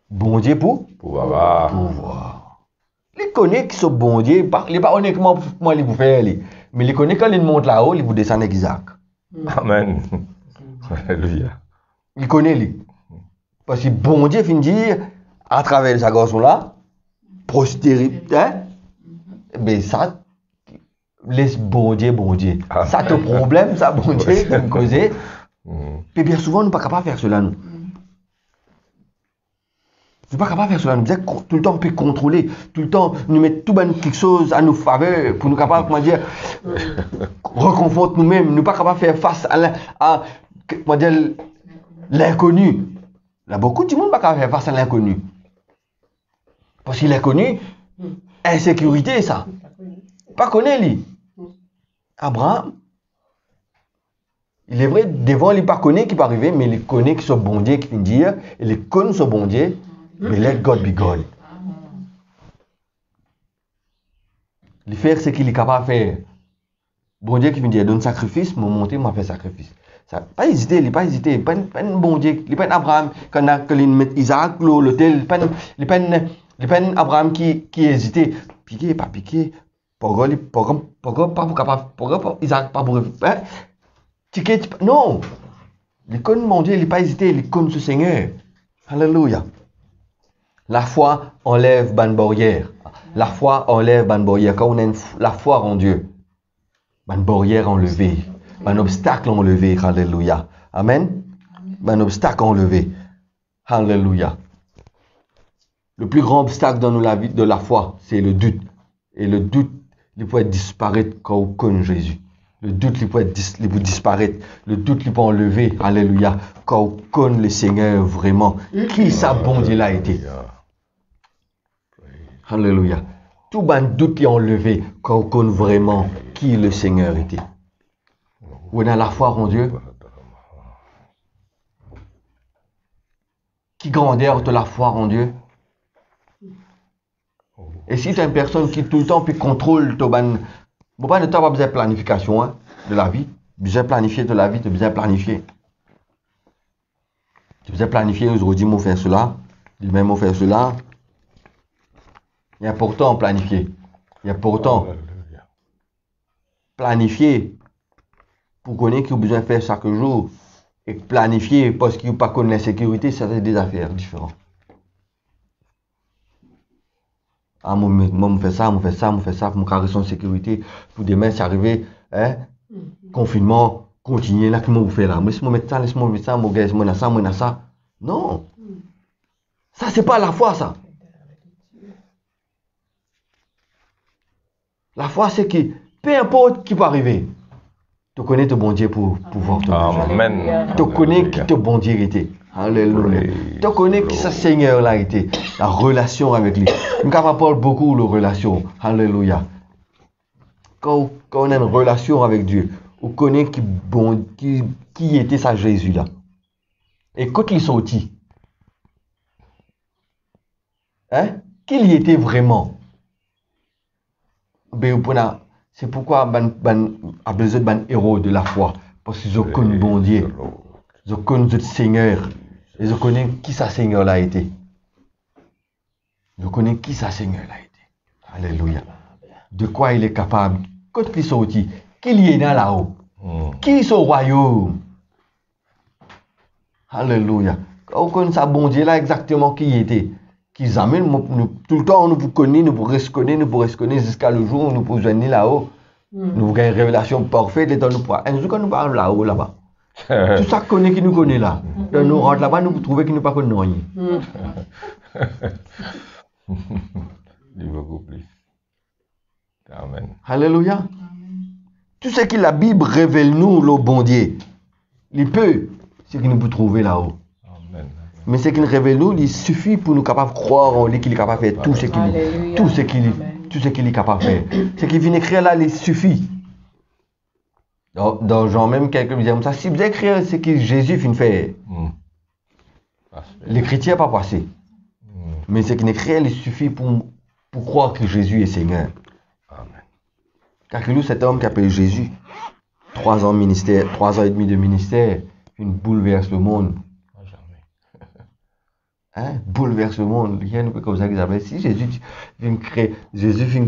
Bon Dieu pour pouvoir. Il connaît que ce bon Dieu, il n'est pas uniquement pour moi, il vous fait, mais il connaît quand il monte là-haut, il vous descend avec Isaac. Amen. Alléluia. Il connaît lui. Parce que bon Dieu finit dire, à travers sa garçon-là, prospérité, mais ça, laisse bon Dieu. Amen. Ça te problème, ça, bon Dieu, qui me causait. Et bien souvent, nous ne sommes pas capables de faire cela, nous. Nous ne sommes pas capables de faire cela. Nous disons tout le temps, on peut contrôler. Tout le temps, nous mettons tout quelque chose à nos faveurs pour nous capables, comment dire, reconforter nous-mêmes. Nous ne sommes pas capables de faire face à comment dire, l'inconnu. Il y a beaucoup de monde qui ne sont pas capables de faire face à l'inconnu. Parce que l'inconnu, insécurité, ça. Pas connaît, lui. Abraham, il est vrai, devant, il ne pas connaît qui peut arriver, mais il connaît que ce bon Dieu qui vient dire, il connaît ce bon Dieu, mais let God be God. Il fait ce qu'il est capable de faire. Bon Dieu qui vient dire, donne sacrifice, mon monté, m'a fait sacrifice. Ça, pas hésiter, il n'est pas hésité, il n'est pas un bon Dieu, il n'est pas un Abraham, quand il met Isaac, l'autel, il n'est pas un Abraham qui hésité. Piqué, pas piqué. Pourquoi pas capable, pourquoi Isaac pas pour non, il connaît mon Dieu, il n'est pas hésité, il connaît ce Seigneur. Alléluia. La foi enlève ban barrière. La foi enlève ban barrière. Quand on a la foi en Dieu, ban barrière enlevée, ban obstacle enlevé. Alléluia. Amen. Ban obstacle enlevé. Alléluia. Le plus grand obstacle dans la vie de la foi, c'est le doute. Et le doute, il peut disparaître quand on connaît Jésus. Le doute, il peut disparaître. Le doute, il peut enlever. Alléluia. Quand on connaît le Seigneur vraiment. Qui sa bon Dieu l'a été. Alléluia. Tout ban doute est enlevé quand on connaît vraiment qui le Seigneur était. On a la foi en Dieu. Qui grandeur de la foi en Dieu. Et si tu es une personne qui tout le temps contrôle ton ban, bon, pas de temps, pas besoin de planification hein, de la vie. Besoin de planifier de la vie, tu as besoin de planifier. Tu as besoin de planifier, aujourd'hui, je vais faire cela, demain, je vais faire cela. Il est important de planifier. Il est important planifier pour connaître qu'il y a besoin de faire chaque jour. Et planifier parce qu'il n'y a pas connaître l'insécurité, ça c'est des affaires différentes. Ah, moi, je fais ça pour me carrer son sécurité. Pour demain, c'est arrivé, hein, confinement, continuer là, comment vous faites là? Laisse-moi mettre ça, mon gars, moi, ça. Non. Ça, c'est pas la foi, ça. La foi, c'est que peu importe qui peut arriver, tu connais ton bon Dieu pour pouvoir te Amen. Tu connais qui ton bon Dieu était. Alléluia. Tu connais qui ce Seigneur là était. La relation avec lui. Nous parlons beaucoup de relation. Alléluia. Quand on a une relation avec Dieu, on connaît qui était ça Jésus là. Et quand il est sorti, hein, qui il était vraiment? C'est pourquoi on a besoin d'un héros de la foi. Parce qu'ils ont connu bon Dieu. Je connais le Seigneur. Et je connais qui sa Seigneur l'a été. Je connais qui sa Seigneur l'a été. Alléluia. De quoi il est capable. Quand il sortit, qu'il y est là-haut. Qui est son royaume. Alléluia. On connaît sa bon Dieu là exactement qui il était. Qui amène tout le temps, nous vous connaissons, nous vous reconnaissons jusqu'à le jour où nous pouvons venir là-haut. Nous avons une révélation parfaite et nous pourrons. Un jour quand nous parlons là-haut, là-bas. Tout ça connaît qui nous connaît là. Quand nous rentrons là-bas, nous trouvons qu'il ne pas connaît rien. Dis beaucoup plus. Amen. Alléluia. Tout ce que la Bible révèle nous, le bon Dieu, il peut, ce qu'il nous peut trouver là-haut. Amen. Mais ce qu'il révèle nous, il suffit pour nous capables de croire en lui qu'il est capable de faire tout ce qu'il est capable de faire. Ce qu'il vient écrire là, il suffit. Dans Jean même, quelqu'un me dit comme ça, si vous écrivez ce que Jésus vient faire, l'écriture n'est pas passé. Mais ce qu'il écrit, il suffit pour croire que Jésus est Seigneur. Amen. Car que nous, cet homme qui appelle Jésus, 3 ans et demi de ministère, il bouleverse le monde. Hein? Bouleverse le monde. Il y a un peu comme ça qu'ils appellent. Si Jésus vient créer, Jésus vient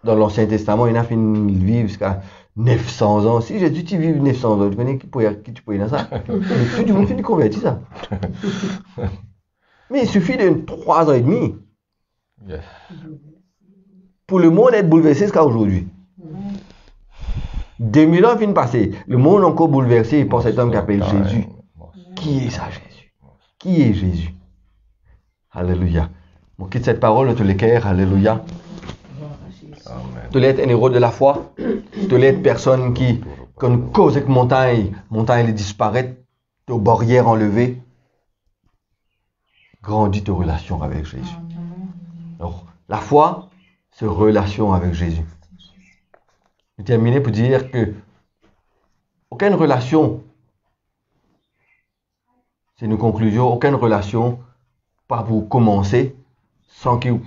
dans l'Ancien Testament, il a fait vivre jusqu'à 900 ans. Si Jésus tu vis 900 ans, tu connais qui tu peux y dans ça? Tout le monde finit converti ça. Mais il suffit de 3 ans et demi. Yes. Pour le monde être bouleversé jusqu'à aujourd'hui. 2000 ans viennent passer. Le monde encore bouleversé par cet homme qui appelle Jésus. Qui est ça, Jésus? Qui est Jésus? Alléluia. On quitte cette parole, te l'équerre. Alléluia. Amen. Tu être un héros de la foi. Tu être personne qui, quand on cause avec montagne disparaît, tes barrières enlevées. Grandis tes relations avec Jésus. Alors, la foi, c'est relation avec Jésus. Je vais terminer pour dire que aucune relation, c'est une conclusion, aucune relation, pas pour commencer, sans que vous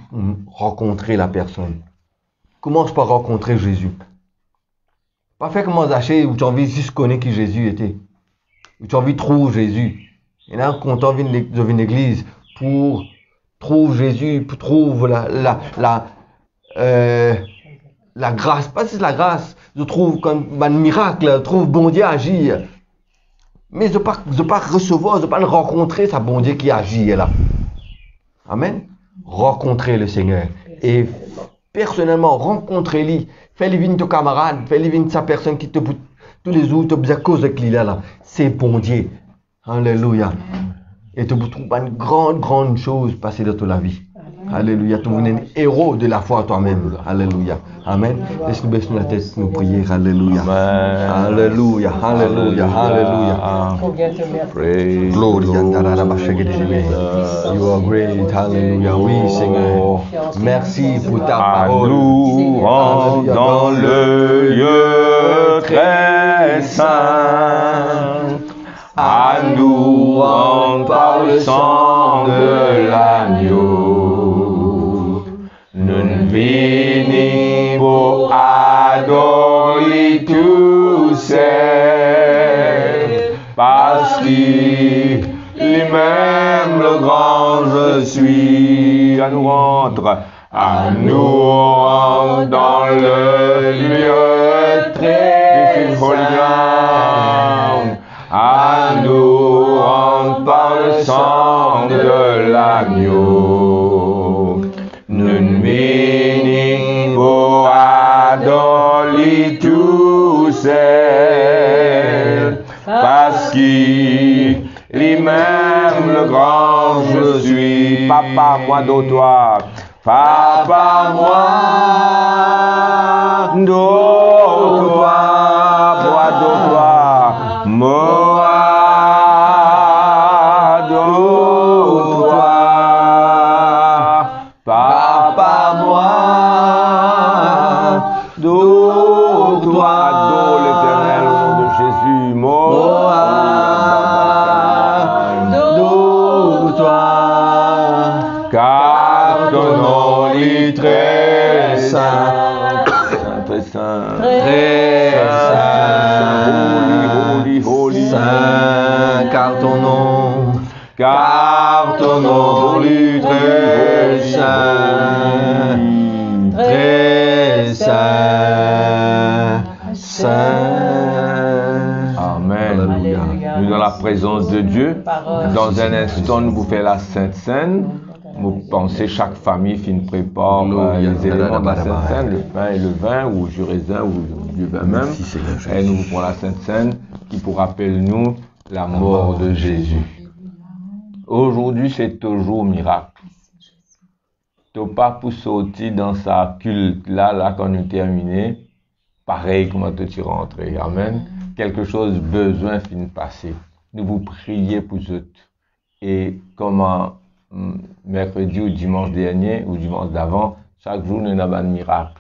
rencontrez la personne. Commence par rencontrer Jésus. Pas faire comme Zaché où tu as envie de juste connaître qui Jésus était. Où tu as envie de trouver Jésus. Il y en a qui ont envie de venir à l'église pour trouver Jésus, pour trouver la grâce. Pas juste la grâce, je trouve comme un miracle, je trouve bon Dieu agir. Mais je ne pas recevoir, je ne pas rencontrer sa bon Dieu qui agit là. Amen. Rencontrer le Seigneur. Et personnellement, rencontrer-lui. Fais-lui venir ton camarade, fais-lui venir sa personne qui te tous les jours, te besoin cause de lui là. C'est bon Dieu. Alléluia. Et tu trouves une grande chose passer dans ta vie. Alléluia. Tu es un héros de la foi toi-même. Alléluia. Amen. Laisse-nous baisser la tête, nous prier. Alléluia. Alléluia. Alléluia. Alléluia. Praise Glory. the Lord. You are great. Alléluia. Oui, Seigneur. Merci pour ta À parole. nous rendre dans le lieu très saint. À nous rendre par le sang de l'agneau. Nous venons pour adorer tout seul. Parce qu'il est même le grand je suis. À nous rendre. À nous rendre dans le lieu très saint. À nous rendre par le sang de l'agneau. Nous venons pour adorer tout seul. Parce qu'il est même le grand je suis. Papa, moi de toi. Papa, moi, de toi, moi, de toi, Papa, moi, de toi, adore l'Éternel au nom de Jésus, moi, de toi, car ton nom est très saint, très saint, très saint, holy, holy, holy, car ton nom voulu très saint, très saint, saint. Amen. Alléluia. Nous dans la présence de Dieu. Dans un instant, nous vous faisons la Sainte Seine. Vous pensez chaque famille finit prépare les éléments de la Sainte Seine, le pain et le vin, ou du raisin, ou du vin même. Et nous vous prenons la Sainte Seine qui pour rappelle nous la mort de Jésus. Aujourd'hui, c'est toujours miracle. Tu n'as pas pour sortir dans sa culte, là qu'on a terminé, pareil comment tu es rentré. Amen. Quelque chose, besoin finit de passer. Nous vous prions pour eux. Et comment mercredi ou dimanche dernier ou dimanche d'avant, chaque jour nous avons un miracle.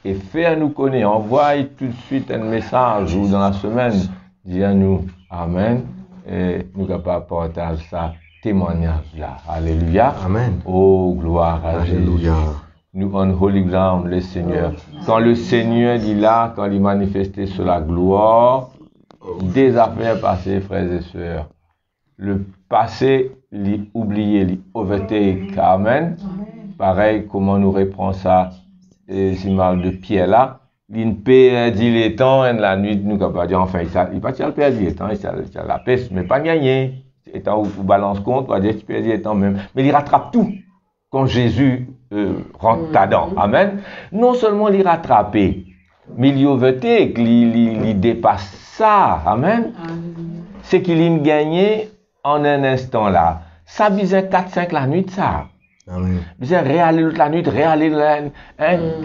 Et fais-nous connaître, envoie tout de suite un message ou dans la semaine, dis-nous Amen. Et nous sommes capables de partager ça, témoignage là. Alléluia. Amen. Oh, gloire à Jésus. Alléluia. Nous on holy ground, le Seigneur. Quand le Seigneur dit là, quand il manifestait sur la gloire, des affaires passées, frères et sœurs. Le passé, oublié, ouverté, Amen. Pareil, comment nous reprend ça, c'est mal de Pierre là. Il perdit les temps, et la nuit, nous pas dire, enfin, il pas perdre les temps, il a la peste, mais pas gagné. Étant où vous balance compte, on va dire, tu perds les temps même. Mais il rattrape tout quand Jésus rentre là-dedans. Amen. Non seulement il rattrapé, mais il ouverté, il dépasse ça. Amen. C'est qu'il a gagné en un instant là. Ça visait 4-5 la nuit, ça. Amen. Visait réaller toute la nuit, réaller il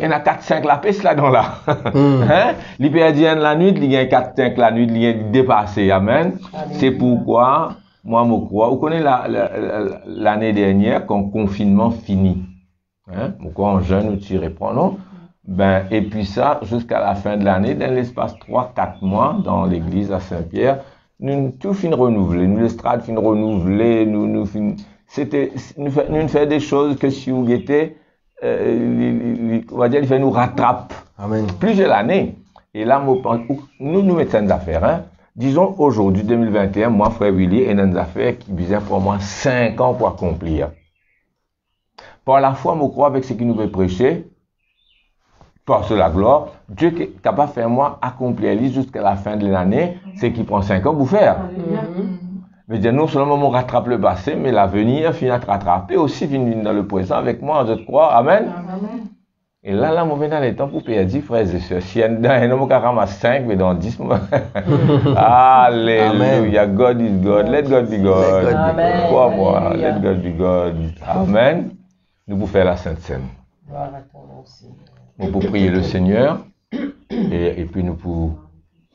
y en a 4-5 la peste là-dedans là. Hein? Il perdit la nuit, il y a 4-5 la nuit, il y a dépassé. Amen. C'est pourquoi, moi, je crois, vous connaissez l'année dernière, quand le confinement finit. Hein? Pourquoi en jeune, nous tirons, non? Ben, et puis ça, jusqu'à la fin de l'année, dans l'espace 3-4 mois, dans l'église à Saint-Pierre, nous tout fin renouvelé, nous l'estrade fin renouvelé, nous fait des choses que si vous guettez, on va dire, il fait nous rattrape. Amen. Plusieurs années. Et là, nous mettons des affaires, hein. Disons aujourd'hui, 2021, moi, frère Willy, et des affaires qui visaient pour moi 5 ans pour accomplir. Par la foi, je crois avec ce qu'il nous veut prêcher, par la gloire, Dieu qui est capable de faire moi accomplir jusqu'à la fin de l'année, c'est qu'il prend 5 ans pour faire. Mais dire non seulement on rattrape le passé, mais l'avenir finit à rattraper aussi, finit dans le présent avec moi, je crois. Amen. Amen. Et là, on vient dans les temps pour perdre, frères et sœurs. Si un homme qui ramasse 5, mais dans 10 mois. Alléluia. God is God. Let God be God. Crois-moi. Let God be God. Amen. Nous pouvons faire la Sainte Seine. Nous pouvons prier le Seigneur. Et puis nous pouvons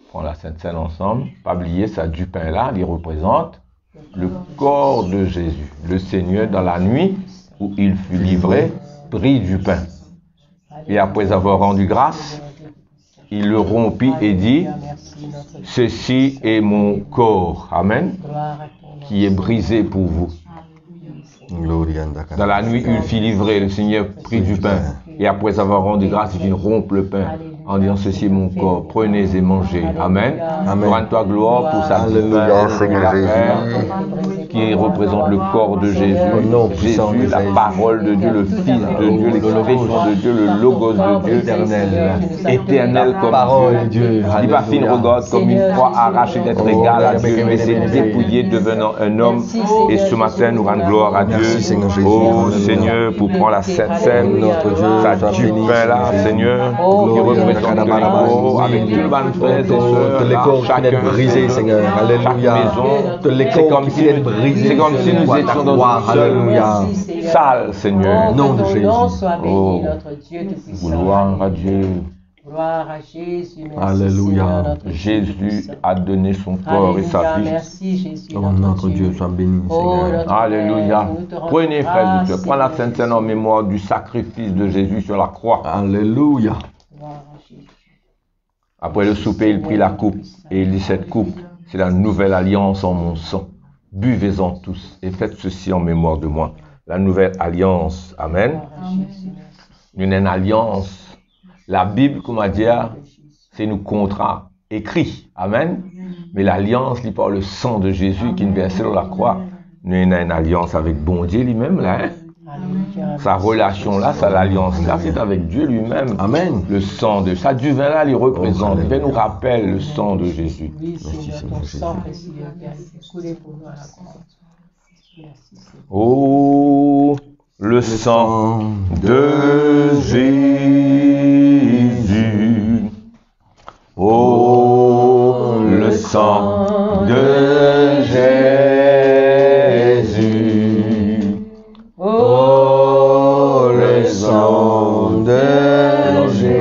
prendre la Sainte Seine ensemble. Pas oublier ça du pain là, il représente le corps de Jésus. Le Seigneur, dans la nuit où il fut livré, prit du pain. Et après avoir rendu grâce, il le rompit et dit, ceci est mon corps, amen, qui est brisé pour vous. Dans la nuit, il fut livré, le Seigneur prit du pain. Et après avoir rendu grâce, il rompre le pain en disant, ceci est mon corps, prenez et mangez. Amen. Rends-toi gloire pour sa Alléluia, Seigneur Jésus, qui représente le corps de Jésus. Jésus, la parole de Dieu, le Fils de Dieu, l'expression de Dieu, le logos de Dieu, éternel comme parole de Dieu. Il va finir, regarde, comme une fois arraché d'être égal à Dieu, mais c'est dépouillé, devenant un homme. Et ce matin, nous rendons gloire à Dieu. Oh Seigneur, pour prendre la Sainte Seine, ça du pain là, Seigneur, qui représente le corps, avec tout le monde, frères et sœurs, les corps qui sont brisés, Seigneur. Alléluia. C'est comme si nous étions dans une seule salle, Seigneur. Nom de Jésus. Oh, gloire à Dieu. Gloire à Jésus. Alléluia. Jésus a donné son corps et sa vie. Merci Jésus. Oh, notre Dieu soit béni, Seigneur. Alléluia. Prenez, frères et sœurs, prenez la Sainte Seine en mémoire du sacrifice de Jésus sur la croix. Alléluia. Après le souper, il prit la coupe et il dit, cette coupe, c'est la nouvelle alliance en mon sang. Buvez-en tous et faites ceci en mémoire de moi. La nouvelle alliance. Amen. Une alliance. La Bible, comment dire, c'est nos contrats écrits. Amen. Mais l'alliance, il par le sang de Jésus qui est versé sur la croix. nous avons une alliance avec bon Dieu lui-même là. Hein? Sa relation là, sa alliance là, c'est avec Dieu lui-même. Amen. Le sang de ça, du vin là, il représente, il nous rappelle le sang de Jésus. Oui, Seigneur, ton sang précieux qui a été coulé pour nous à la croix. Oh, le sang de Jésus. Oh, le sang de Jésus. Oh, le sang de Jésus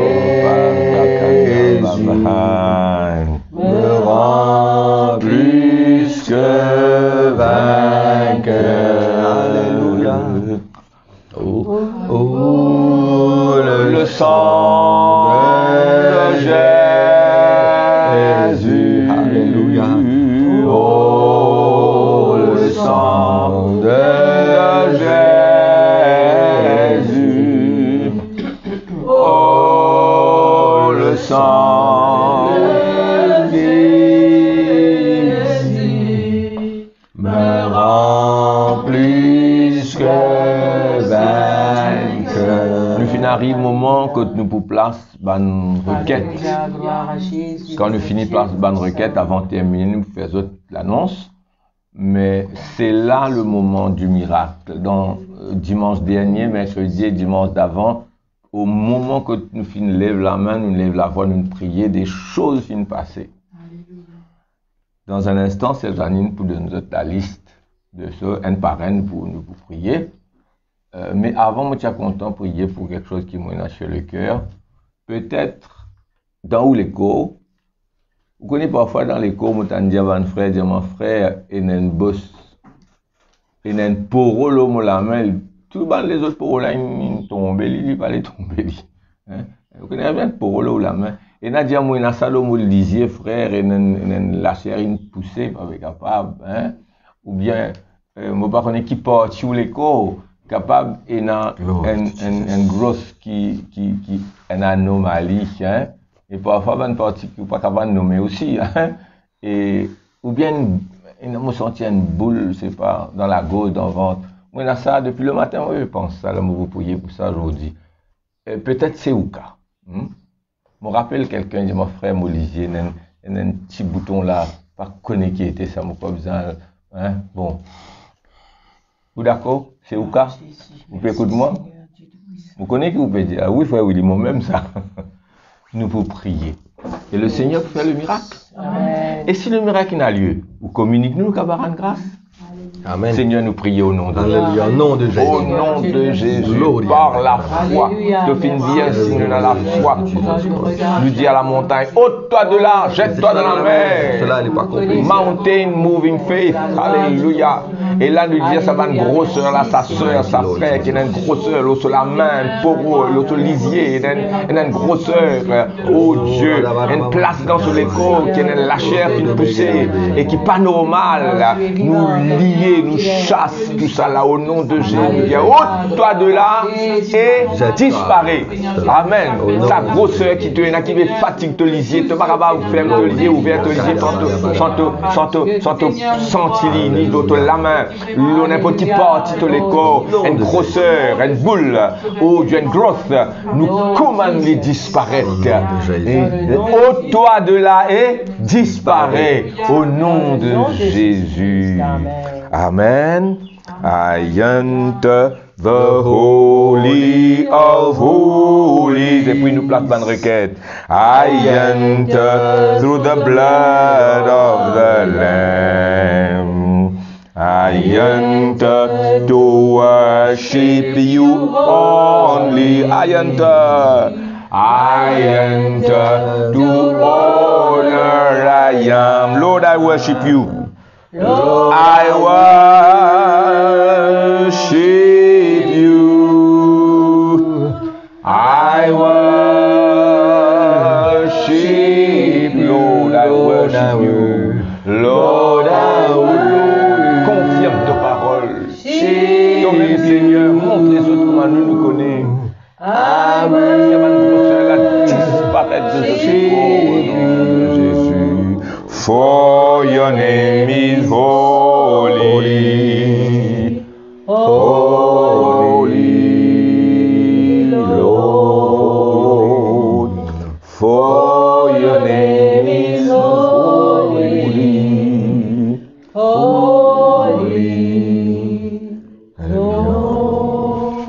me rend plus que vainqueur. Alléluia. Oh, le sang de Jésus. Alléluia. Oh, le sang de Jésus. Oh, le sang de Jésus me rend plus que vainqueur. Nous finissons arrive le moment que nous pouvons place une requête. Quand nous finissons place une requête, avant de terminer, nous faisons l'annonce. Mais c'est là le moment du miracle. Dans dimanche dernier, mercredi et dimanche d'avant, au moment que nous finissons lève la main, nous lève la voix, nous prions, des choses finissent passer. Dans un instant, c'est Janine pour donner la liste de ceux, un par un, pour nous pour prier. Mais avant, moi, je suis content de prier pour quelque chose qui m'a sur le cœur. Peut-être dans où l'écho. Vous connaissez parfois dans l'écho, je dis à mon frère, il y a un boss. Il y a un poro, l'homme la main. Tout les autres poros là, ils tombent, ils pas les tomber. Vous connaissez bien le poro la main. Et il y a dit à moi, il y a ça, l'homme le disiez, frère, il y a la chair, une poussée, pas capable. Ou bien, je ne sais pas qui porte sur l'écho. Capable et une grosse qui une anomalie et parfois une partie qui pas capable de nommer aussi et ou bien une me sentir une boule c'est pas dans la gauche dans le ventre moi là ça depuis le matin je pense ça là vous priez pour ça aujourd'hui peut-être c'est au cas me rappelle quelqu'un dit mon frère Molisier un petit bouton là pas connaître qui était ça mon pas besoin bon. Vous d'accord? C'est au cas? Vous pouvez écouter moi? Vous connaissez qui vous pouvez dire? Ah oui, frère Willy, moi-même ça. Nous pouvons prier. Et le Seigneur fait le miracle. Amen. Et si le miracle n'a lieu, vous communiquez-nous qu'à rendre grâce. Amen. Seigneur, nous prions au nom de Jésus. Alléluia, au nom de Jésus. Au nom de Jésus, par la foi. Te fin dire, si nous avons la foi, nous dit à la montagne, ôte-toi de là, jette-toi dans la mer. Cela n'est pas compris. Mountain moving faith. Alléluia. Et là, nous disons, ça va une grosseur, là, sa soeur, sa frère, qui a une grosseur, l'autre la main, pour l'autre lisier, il a une grosseur, oh Dieu, une place dans ce l'écho, qui a la chair qui nous poussée, et qui n'est pas normal, nous lier, nous chasse tout ça là au nom de Jésus. Ôte-toi de là et disparaît. Amen. Sa grosseur qui te qui veut fatigue te lisier, te baraba ou ferme te lisier, ouvert te lisier, sans te sentir ni d'autre la main. L'on a un petit parti de l'écho, une grosseur, une boule, ou une grosse, nous commandons de disparaître. Ôte-toi de là et disparaît au nom de Jésus. Amen. I enter the holy of holies. Et puis nous place une requête. I enter through the blood of the Lamb. I enter to worship you only. I enter to honor I am. Lord, I worship you. I worship you. I worship, Lord, I worship you. Lord, I worship. Confirme ta parole. Comme Seigneur, montre les autres comment nous connaissons. Amen. Il y a une grosseur là, disparaître de ce Jésus. For your name is holy. Holy Lord, for your name is holy. Holy Lord.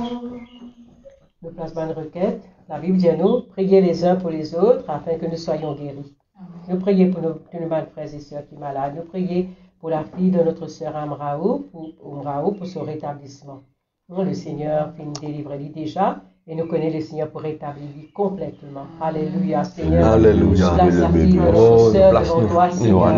Nous placement de requête. La Bible dit à nous, priez les uns pour les autres afin que nous soyons guéris. Nous prions pour nos frères et sœurs qui sont malades. Nous prions pour la fille de notre sœur Amraou, pour son rétablissement. Le Seigneur finit de délivrer lui déjà et nous connaissons le Seigneur pour rétablir lui complètement. Alléluia, Seigneur. Alléluia. Place la fille de notre sœur devant toi, Seigneur.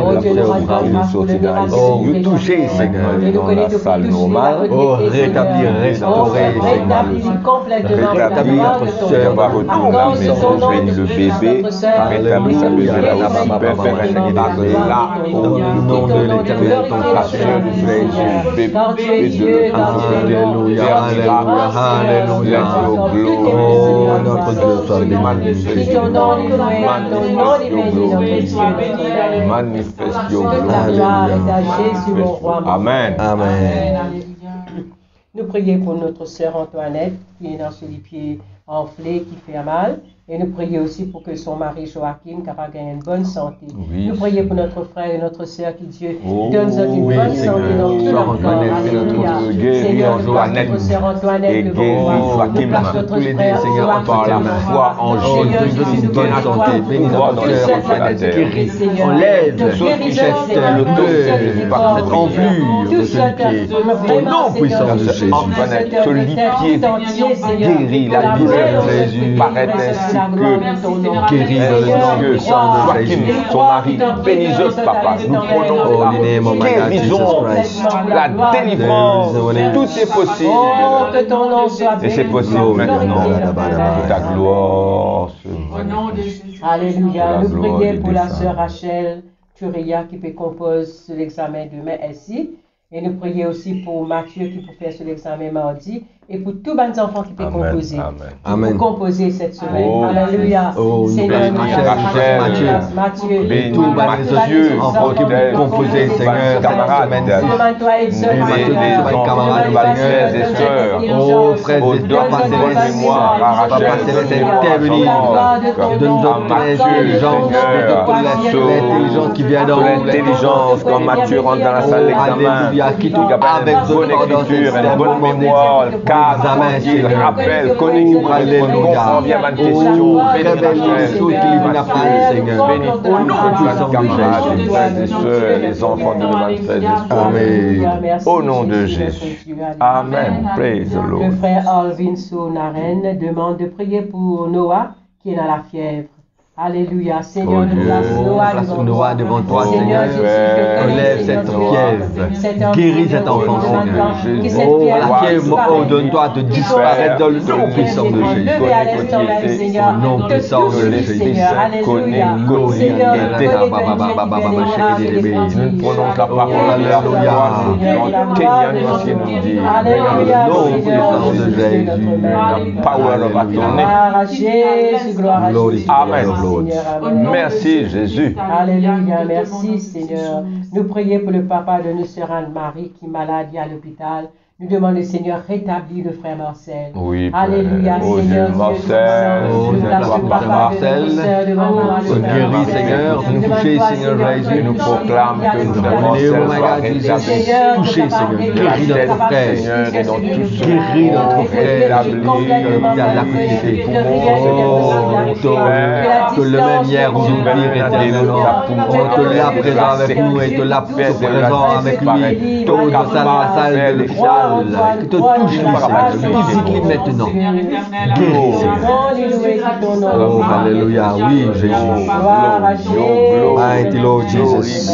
Oh Dieu, nous rendons grâce pour le miracle. Oh, touchez, Seigneur. Et nous connaissons depuis toucher la Oh, rétablir, restaurer, rétablir complètement la gloire de ton On va nom. retourner à la maison, bénir le bébé, rétablir sa bébé là aussi, Père, faire un miracle là, au nom de l'Éternel, ton pasteur, nous voulons Jésus, bébé de Alléluia, alléluia, alléluia. Oh, notre Dieu, soit béni. Manifeste your glory. Amen. Amen. Nous prions pour notre sœur Antoinette qui est dans ce pied enflé, qui fait mal. Et nous prions aussi pour que son mari Joachim capable gagner une bonne santé. Oui. Nous prions pour notre frère et notre sœur qui Dieu Oh, donne une oui, bonne Seigneur. santé dans tout leur corps. Alléluia. Seigneur, nous place notre sœur Antoinette devant toi. Nous place notre frère Seigneur, Joachim par la devant foi toi. en Seigneur, Jésus, je donne une suis bonne à toi. santé. Bénis notre Tout cœur, seul Antoinette, capable de guéris. guérir, Seigneur. Enlève De guérison, cette Seigneur. Tout seul cette enflure de ce pied. Au nom puissant de Jésus. Antoinette, ce lit-pied guérit la la douleur de Jésus. Jésus. Paraît ainsi que Guéris dans le nom puissant de Joachim, Jésus. son mari, bénis-le, papa. Nous prenons Oh, in the name of my God, guérison, Jesus Christ. la délivrance. Tout est possible. Oh, que ton nom soit Et c'est béni. possible maintenant. Que ta gloire se Au nom de Jésus. Alléluia. La Nous gloire prions des pour la défunts. sœur Rachel Turia qui peut composer l'examen demain ainsi. Et nous prions aussi pour Mathieu qui peut faire l'examen mardi. Et pour tous les enfants qui peuvent Amen. composer. Amen. Amen. Pour composer cette semaine. Oh. Alléluia. Oh, nous Seigneur, bénissons nous Rachel, Mathieu. bénis Tout Mathieu, enfants qui peuvent composer, Seigneur, camarades, Demande-toi, exauce, bénis les Seigneur. enfants, camarades, frères et sœurs. Oh, frères Oh, et donne sœurs, une bonne Papa mémoire à Papa Rachel, Céleste, donne intervenir. Donne à Mathieu, l'intelligence, Seigneur, l'intelligence qui vient d'en haut. l'intelligence quand Mathieu rentre dans la salle d'examen. Alléluia, qui Il a avec une bonne écriture, une bonne mémoire, cadre, il rappelle, connaît, comprend bien ma question. Révèle les choses qui lui viennent après, Seigneur. Bénis Au nom puissant de camarades, Jésus. les frères et sœurs, les enfants de nos frères et sœurs. Amen. Au nom de Jésus. Amen. Praise the Le Lord. frère Alvin Sounaren demande de prier pour Noah qui est dans la fièvre. Alléluia. Seigneur, Oh nous Dieu, place Noah devant toi, Seigneur Seigneur. Jésus, je connais, Relève Seigneur, cette Noah. fièvre. Guéris cet enfant, Seigneur. Que cette Oh, fièvre la fièvre, oh, donne-toi de disparaître dans le nom puissant de Jésus. Levé à l'instant même, Seigneur. Au nom Te puissant de touche, Jésus. Seigneur. Alléluia. Seigneur, je connais que Dieu qui fait les miracles et les Nous prenons ta parole Oh, à la alléluia. foi. Dans Témoignage qui nous dit. Alléluia, Dans le nom Seigneur, puissant de Jésus, Jésus. notre Maître. Power of attorney. Gloire à Jésus, gloire à Glory Jésus. to Amen. Seigneur, amen. Merci Jésus. Alléluia, merci Seigneur. Nous prions pour le papa de notre sœur Anne-Marie qui est malade à l'hôpital. Nous demandons, Seigneur, rétablis le frère Marcel. Oui, Père. Alléluia, Oh Seigneur, Dieu, Dieu Marcel. Oh, nous place Seigneur, le papa de Marcel. notre sœur devant toi, le frère Guéris, Marcel. Seigneur, nous Demande-toi, toucher, Seigneur Jésus. Nous proclame que nous Au avons name of my soit God, Jesus. rétabli. Touchez, Seigneur. Guéris notre frère. Seigneur, et dans tout ce Guéris notre frère. établi, Il y a l'afflicté. Que le même hier, aujourd'hui, éternellement. On te l'a présent avec nous et te l'a présent avec lui. Tout dans la salle de l'hôpital. Que te touche, Seigneur. Visite-les maintenant. Guéris, Seigneur. Oh, alléluia. Oui, Jésus. Mighty Lord Jesus.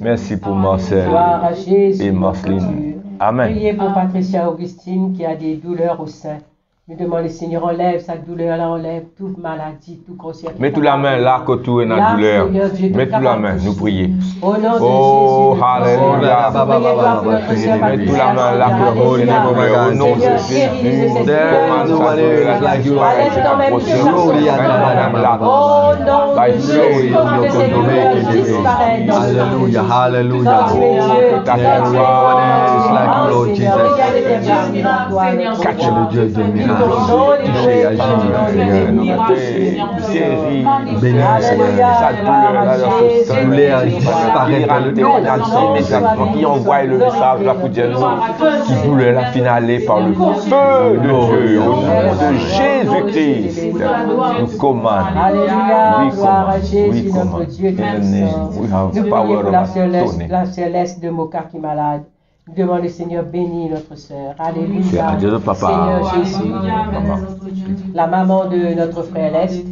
Merci pour Marcel Gloire à Jésus, et notre Marceline. Dieu. Amen. Priez pour Patricia Augustine qui a des douleurs au sein. Nous demandons, Seigneur, enlève sa douleur, là, enlève toute maladie, toute grossière. Mets toute la main là, que tout est dans la douleur. Mets toute la main, nous prions. Au nom de Oh, Jésus. alléluia. Mets toute la main là, que tout est dans la douleur. Au nom de Jésus. Hallelujah, hallelujah. Catch le Dieu de miracle. Touché, agis, bénis, Seigneur. Douleur disparaître dans le nom qui envoie le message là pour dire qui voulait la finale par le feu de Dieu. Au nom de Jésus-Christ, nous commandons. Alléluia, gloire à Jésus, Oui, notre command. Dieu In the très name, saint. we have Nous power prions pour over la céleste de Moka qui est malade. Nous demandons, Seigneur, bénis notre sœur. Alléluia. Adieu de papa. Seigneur Jésus, Maman. la maman de notre frère Lest,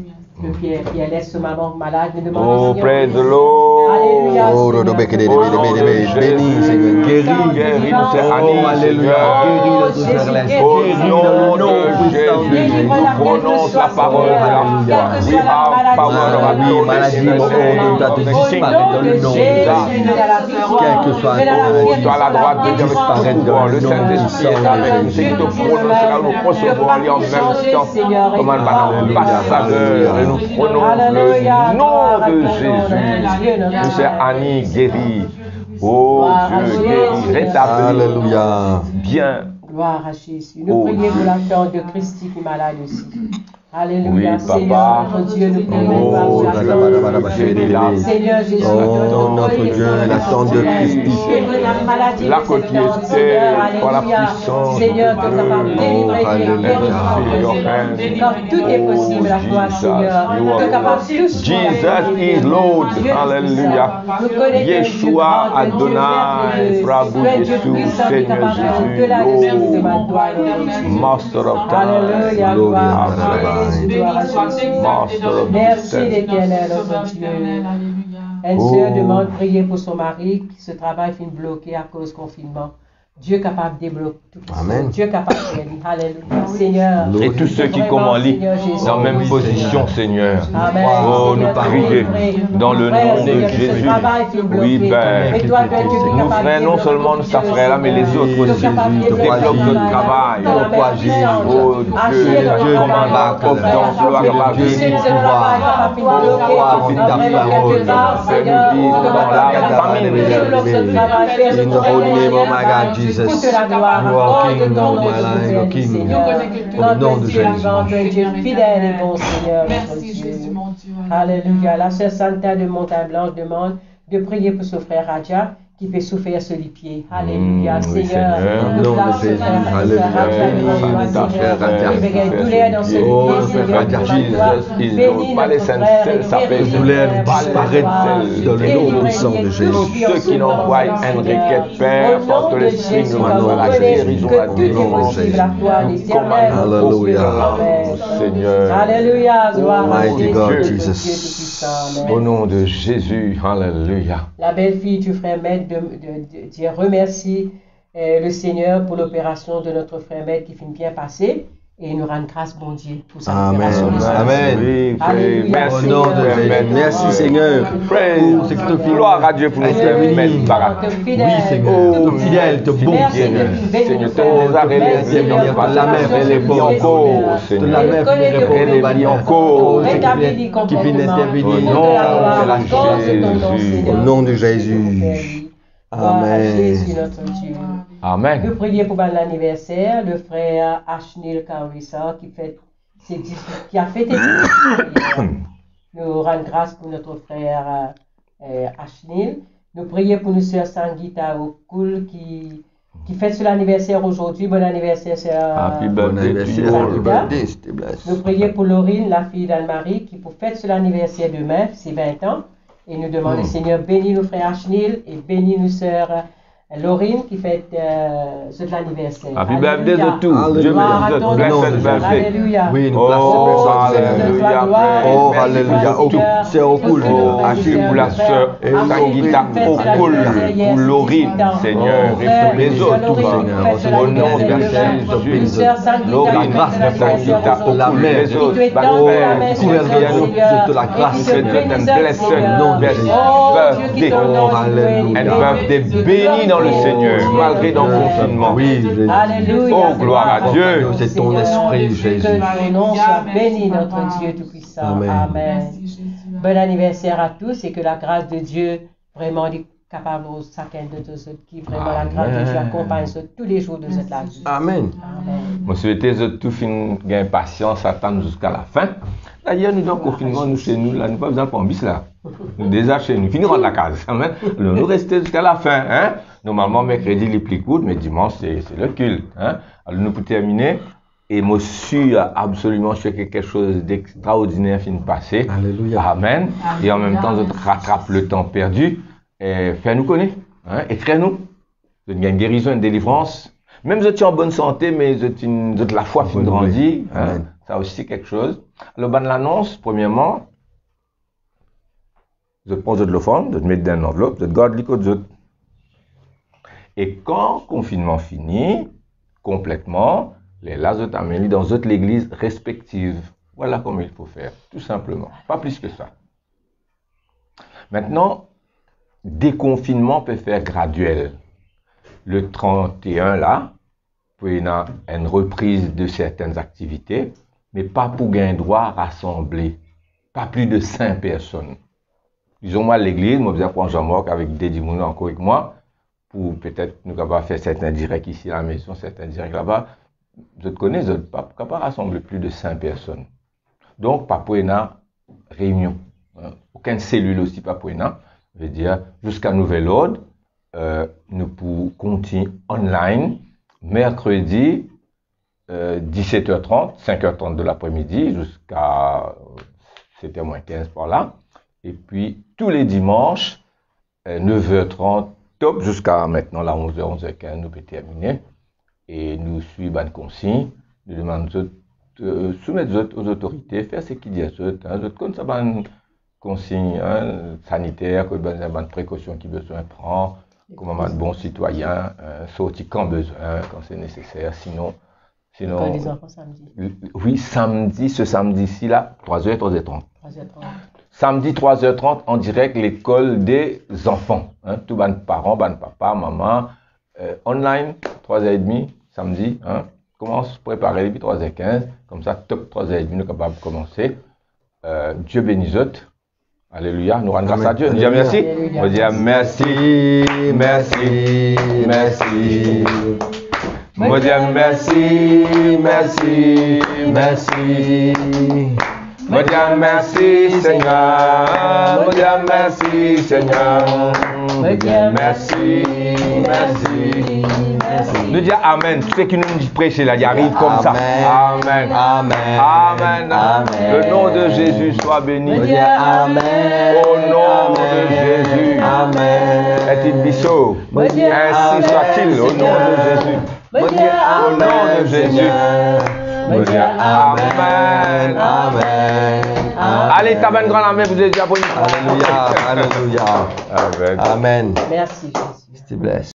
qui est Lest, maman malade. Nous demandons, Oh, Seigneur, praise the bénis. Lord. Alléluia. Oh, bénis, Seigneur. Guéris, nous c'est oh, Annie, alléluia. Guéris notre frère Lest. Au Guéris nom dans le nom de puissant de Jésus, Jésus. nous prononce la parole de la foi. We have power over Maladie, on doit te disparaître dans le nom de Jésus. Quel que soit toi la droite de Dieu disparaître dans le Saint-Esprit est avec nous. C'est qui te prononcera, nous recevons en même temps comme un ambassadeur et nous prononçons le nom de Jésus. Nous c'est Annie guérie. Oh Dieu guérie, rétablis. Alléluia. Bien. Gloire à Jésus. Nous Oh prions Dieu. pour la tante de Christy qui est malade aussi. Alléluia. Oui, Seigneur, papa. notre Dieu, nous prions Oh, pour la tante. Seigneur Jésus, Oh, notre Dieu, la tante de Christ. La quotidienneté, par la puissance Seigneur, de que ta parole Dieu. délivre Alléluia. car tout est possible à toi, Seigneur. Que capable tous Jesus is Lord. Alléluia. Yeshua Adonai, Prabhu Jésus, Seigneur Jésus, Lord, Master of time, Alléluia, Lord, gloire à Amen. Jésus, gloire à Jésus. Merci l'Éternel, notre Dieu. Une sœur demande de prier pour son mari qui se travaille fin bloqué à cause du confinement. Dieu est capable de débloquer tout ça. Amen. Dieu est capable de faire. Alléluia. Seigneur. Et tous ceux qui commandent dans la même position, Seigneur. Amen. Oh, nous prions dans le nom de Jésus. Oui, Père. Nous frères, non seulement nous, sa frère là, mais les autres aussi. Développe notre travail. Oh Dieu, Dieu commande la providence, gloire à Dieu, Jesus, you are King of my life, your King. Au nom de Jésus. Dieu fidèle et bon Seigneur. Merci Jésus, mon Dieu. Alléluia. La sœur Santa de Montagne Blanche demande de prier pour son frère Raja qui peut souffrir sur les pieds. Alléluia. Oui, Seigneur, Seigneur. nous Au nom de grâce, Jésus. frère, Alléluia. Seigneur, Frère Raja. il y a douleur dans ses Oh, pieds, frère Seigneur, Raja, bénis Jesus, pas les notre saints, frère, ça fait guéris douleur notre frère, disparaître dans le nom puissant de Jésus. Tous ceux qui n'envoient un requête, Père, porte l'esprit, nous demandons la guérison à que tout Dieu. est possible à toi, l'Éternel. Alléluia. Seigneur. Alléluia, gloire à Mighty Jésus, God, Dieu Jesus. Tout-Puissant. Amen. Au nom de Jésus, Alléluia. La belle-fille du frère Maître dire remercie le Seigneur pour l'opération de notre frère Maître qui finit bien passer et nous rend grâce, bon Dieu, pour sa Amen. opération. Amen. Oui, Alléluia. merci. Au nom de Seigneur. Jésus. Merci Seigneur. Praise. C'est que te Gloire à Dieu pour nous faire mettre barak. Oui Seigneur. Te fidèle, te bon Merci Seigneur. de bénir Seigneur, frère. te arrêter, Merci, Seigneur, Seigneur, pas pour la la mer, grâce, elle est bien encore, De la Seigneur. mer qui Elle est bien encore. Rétablis qui finit complètement. intervenir. Au nom de la Accorde ton nom, Jésus. Seigneur. Au nom de Jésus. Gloire à Amen. Jésus, notre Dieu. Amen. Nous prions pour l'anniversaire, le frère Ashnil Carissa qui a fêté ses 10 ans. Nous rendons grâce pour notre frère Ashnil. Nous prions pour nous sœur Sangita Okul qui fête son anniversaire aujourd'hui. Bon anniversaire, sœur. Happy Bon birthday to anniversaire. you. Happy birthday. Stay blessed. Nous prions pour Laurine, la fille d'Anne-Marie, qui fête son anniversaire demain, c'est 20 ans. Et nous demandons, Seigneur, bénis nos frères Ashnil et bénis nos sœurs Laurine qui fête l'anniversaire. Happy birthday de tout. Dieu Gloire à bénisse ton de nom. blessed birthday. Alléluia. Oui, nous Oh, plaçons alléluia. Oh, alléluia. Sœur Okul, Oh, Achille pour la sœur Sanguita Okul, pour Laurine, Seigneur, et pour les autres, tout Seigneur. Au nom de Jésus, Laurine, Sanguita Okul, les autres, de la grâce, c'est un blessed birthday. Un birthday béni dans le Seigneur, malgré dans le confinement. Oui, Alléluia. Oh, gloire à Dieu. C'est ton esprit, Jésus. Que ton nom soit béni, notre Dieu Tout-Puissant. Amen. Amen. Merci, Jésus. Bon anniversaire à tous et que la grâce de Dieu vraiment est capable de chacun de tous qui vraiment la grâce de Dieu accompagne tous les jours de cette vie. Amen. Amen. Je souhaite tout fin gain patience, attendre jusqu'à la fin. D'ailleurs, nous dans le confinement, nous chez nous, là, nous pas besoin de prendre là. Nous déjà chez nous, finirons de la case. Amen. Nous restons jusqu'à la fin. Hein? Normalement, mercredi, les plus courts, mais dimanche, c'est le culte. Hein? Alors, nous pour terminer, et moi, je suis absolument sûr que quelque chose d'extraordinaire finit de passer. Alléluia. Amen. Et en même temps, je rattrape le temps perdu. Et fais-nous connaître. Hein? Écris-nous. Vous avez une guérison, une délivrance. Même si vous êtes en bonne santé, mais vous êtes la foi qui grandit. Hein? Ça aussi quelque chose. Alors, ben, l'annonce, premièrement, vous prenez de l'offrande, vous mettez dans une enveloppe, vous gardez les codes. Et quand le confinement finit, complètement, les là, vous amenez dans d'autres églises respectives. Voilà comment il faut faire, tout simplement. Pas plus que ça. Maintenant, déconfinement peut faire graduel. Le 31, là, il y a une reprise de certaines activités, mais pas pour gagner droit à rassembler. Pas plus de 5 personnes. Disons, moi, l'église, moi, je vais prendre Jean-Marc avec Dédi Mouna encore avec moi, pour peut-être nous capables faire certains directs ici à la maison, certains directs là-bas. Je te connais, je ne peux pas rassembler plus de 5 personnes. Donc, pas pour une réunion. Aucune cellule aussi, pas pour une. Je veux dire, jusqu'à nouvel ordre, nous pouvons continuer online, mercredi, 17h30, 5h30 de l'après-midi, jusqu'à 7h moins 15 par là. Et puis, tous les dimanches, 9h30, top, jusqu'à maintenant, là, 11h, 11h15, nous pouvons terminer. Et nous suivons une consigne, nous demandons de soumettre aux autorités, faire ce qu'ils disent. Comme ça, une consigne sanitaire, une précaution qu'ils besoin prendre, comme un bon citoyen, sortir quand besoin, quand c'est nécessaire. Sinon, Les enfants samedi. Oui, ce samedi-ci, là, 3h, 3h30. 3h30. Samedi 3h30 en direct l'école des enfants. Hein, tout ban parents, ban papa, maman, online 3h30 samedi. Hein, commence à préparer depuis 3h15, comme ça top 3h30 nous sommes capables de commencer. Dieu bénisse autres. Alléluia, nous rendons grâce à Dieu. Nous disons merci. On dit merci, merci, merci. On dit merci, merci, merci. Me dis merci Seigneur, me dis merci Seigneur, me dis merci, merci, merci. Nous disons Amen, tout ce qui nous dit prêcher là, il arrive comme ça. Amen, Amen. Amen, Amen. Le nom de Jésus soit béni. Me dis Amen. Au nom de Jésus. Amen. Est-il bissot? Ainsi soit-il, au nom de Jésus. Au nom de Jésus. Amen. Amen. Allez, tabac grand la main, vous êtes déjà pour une Alléluia. Alléluia. Amen. Amen. Merci, Jésus. Stay blessed.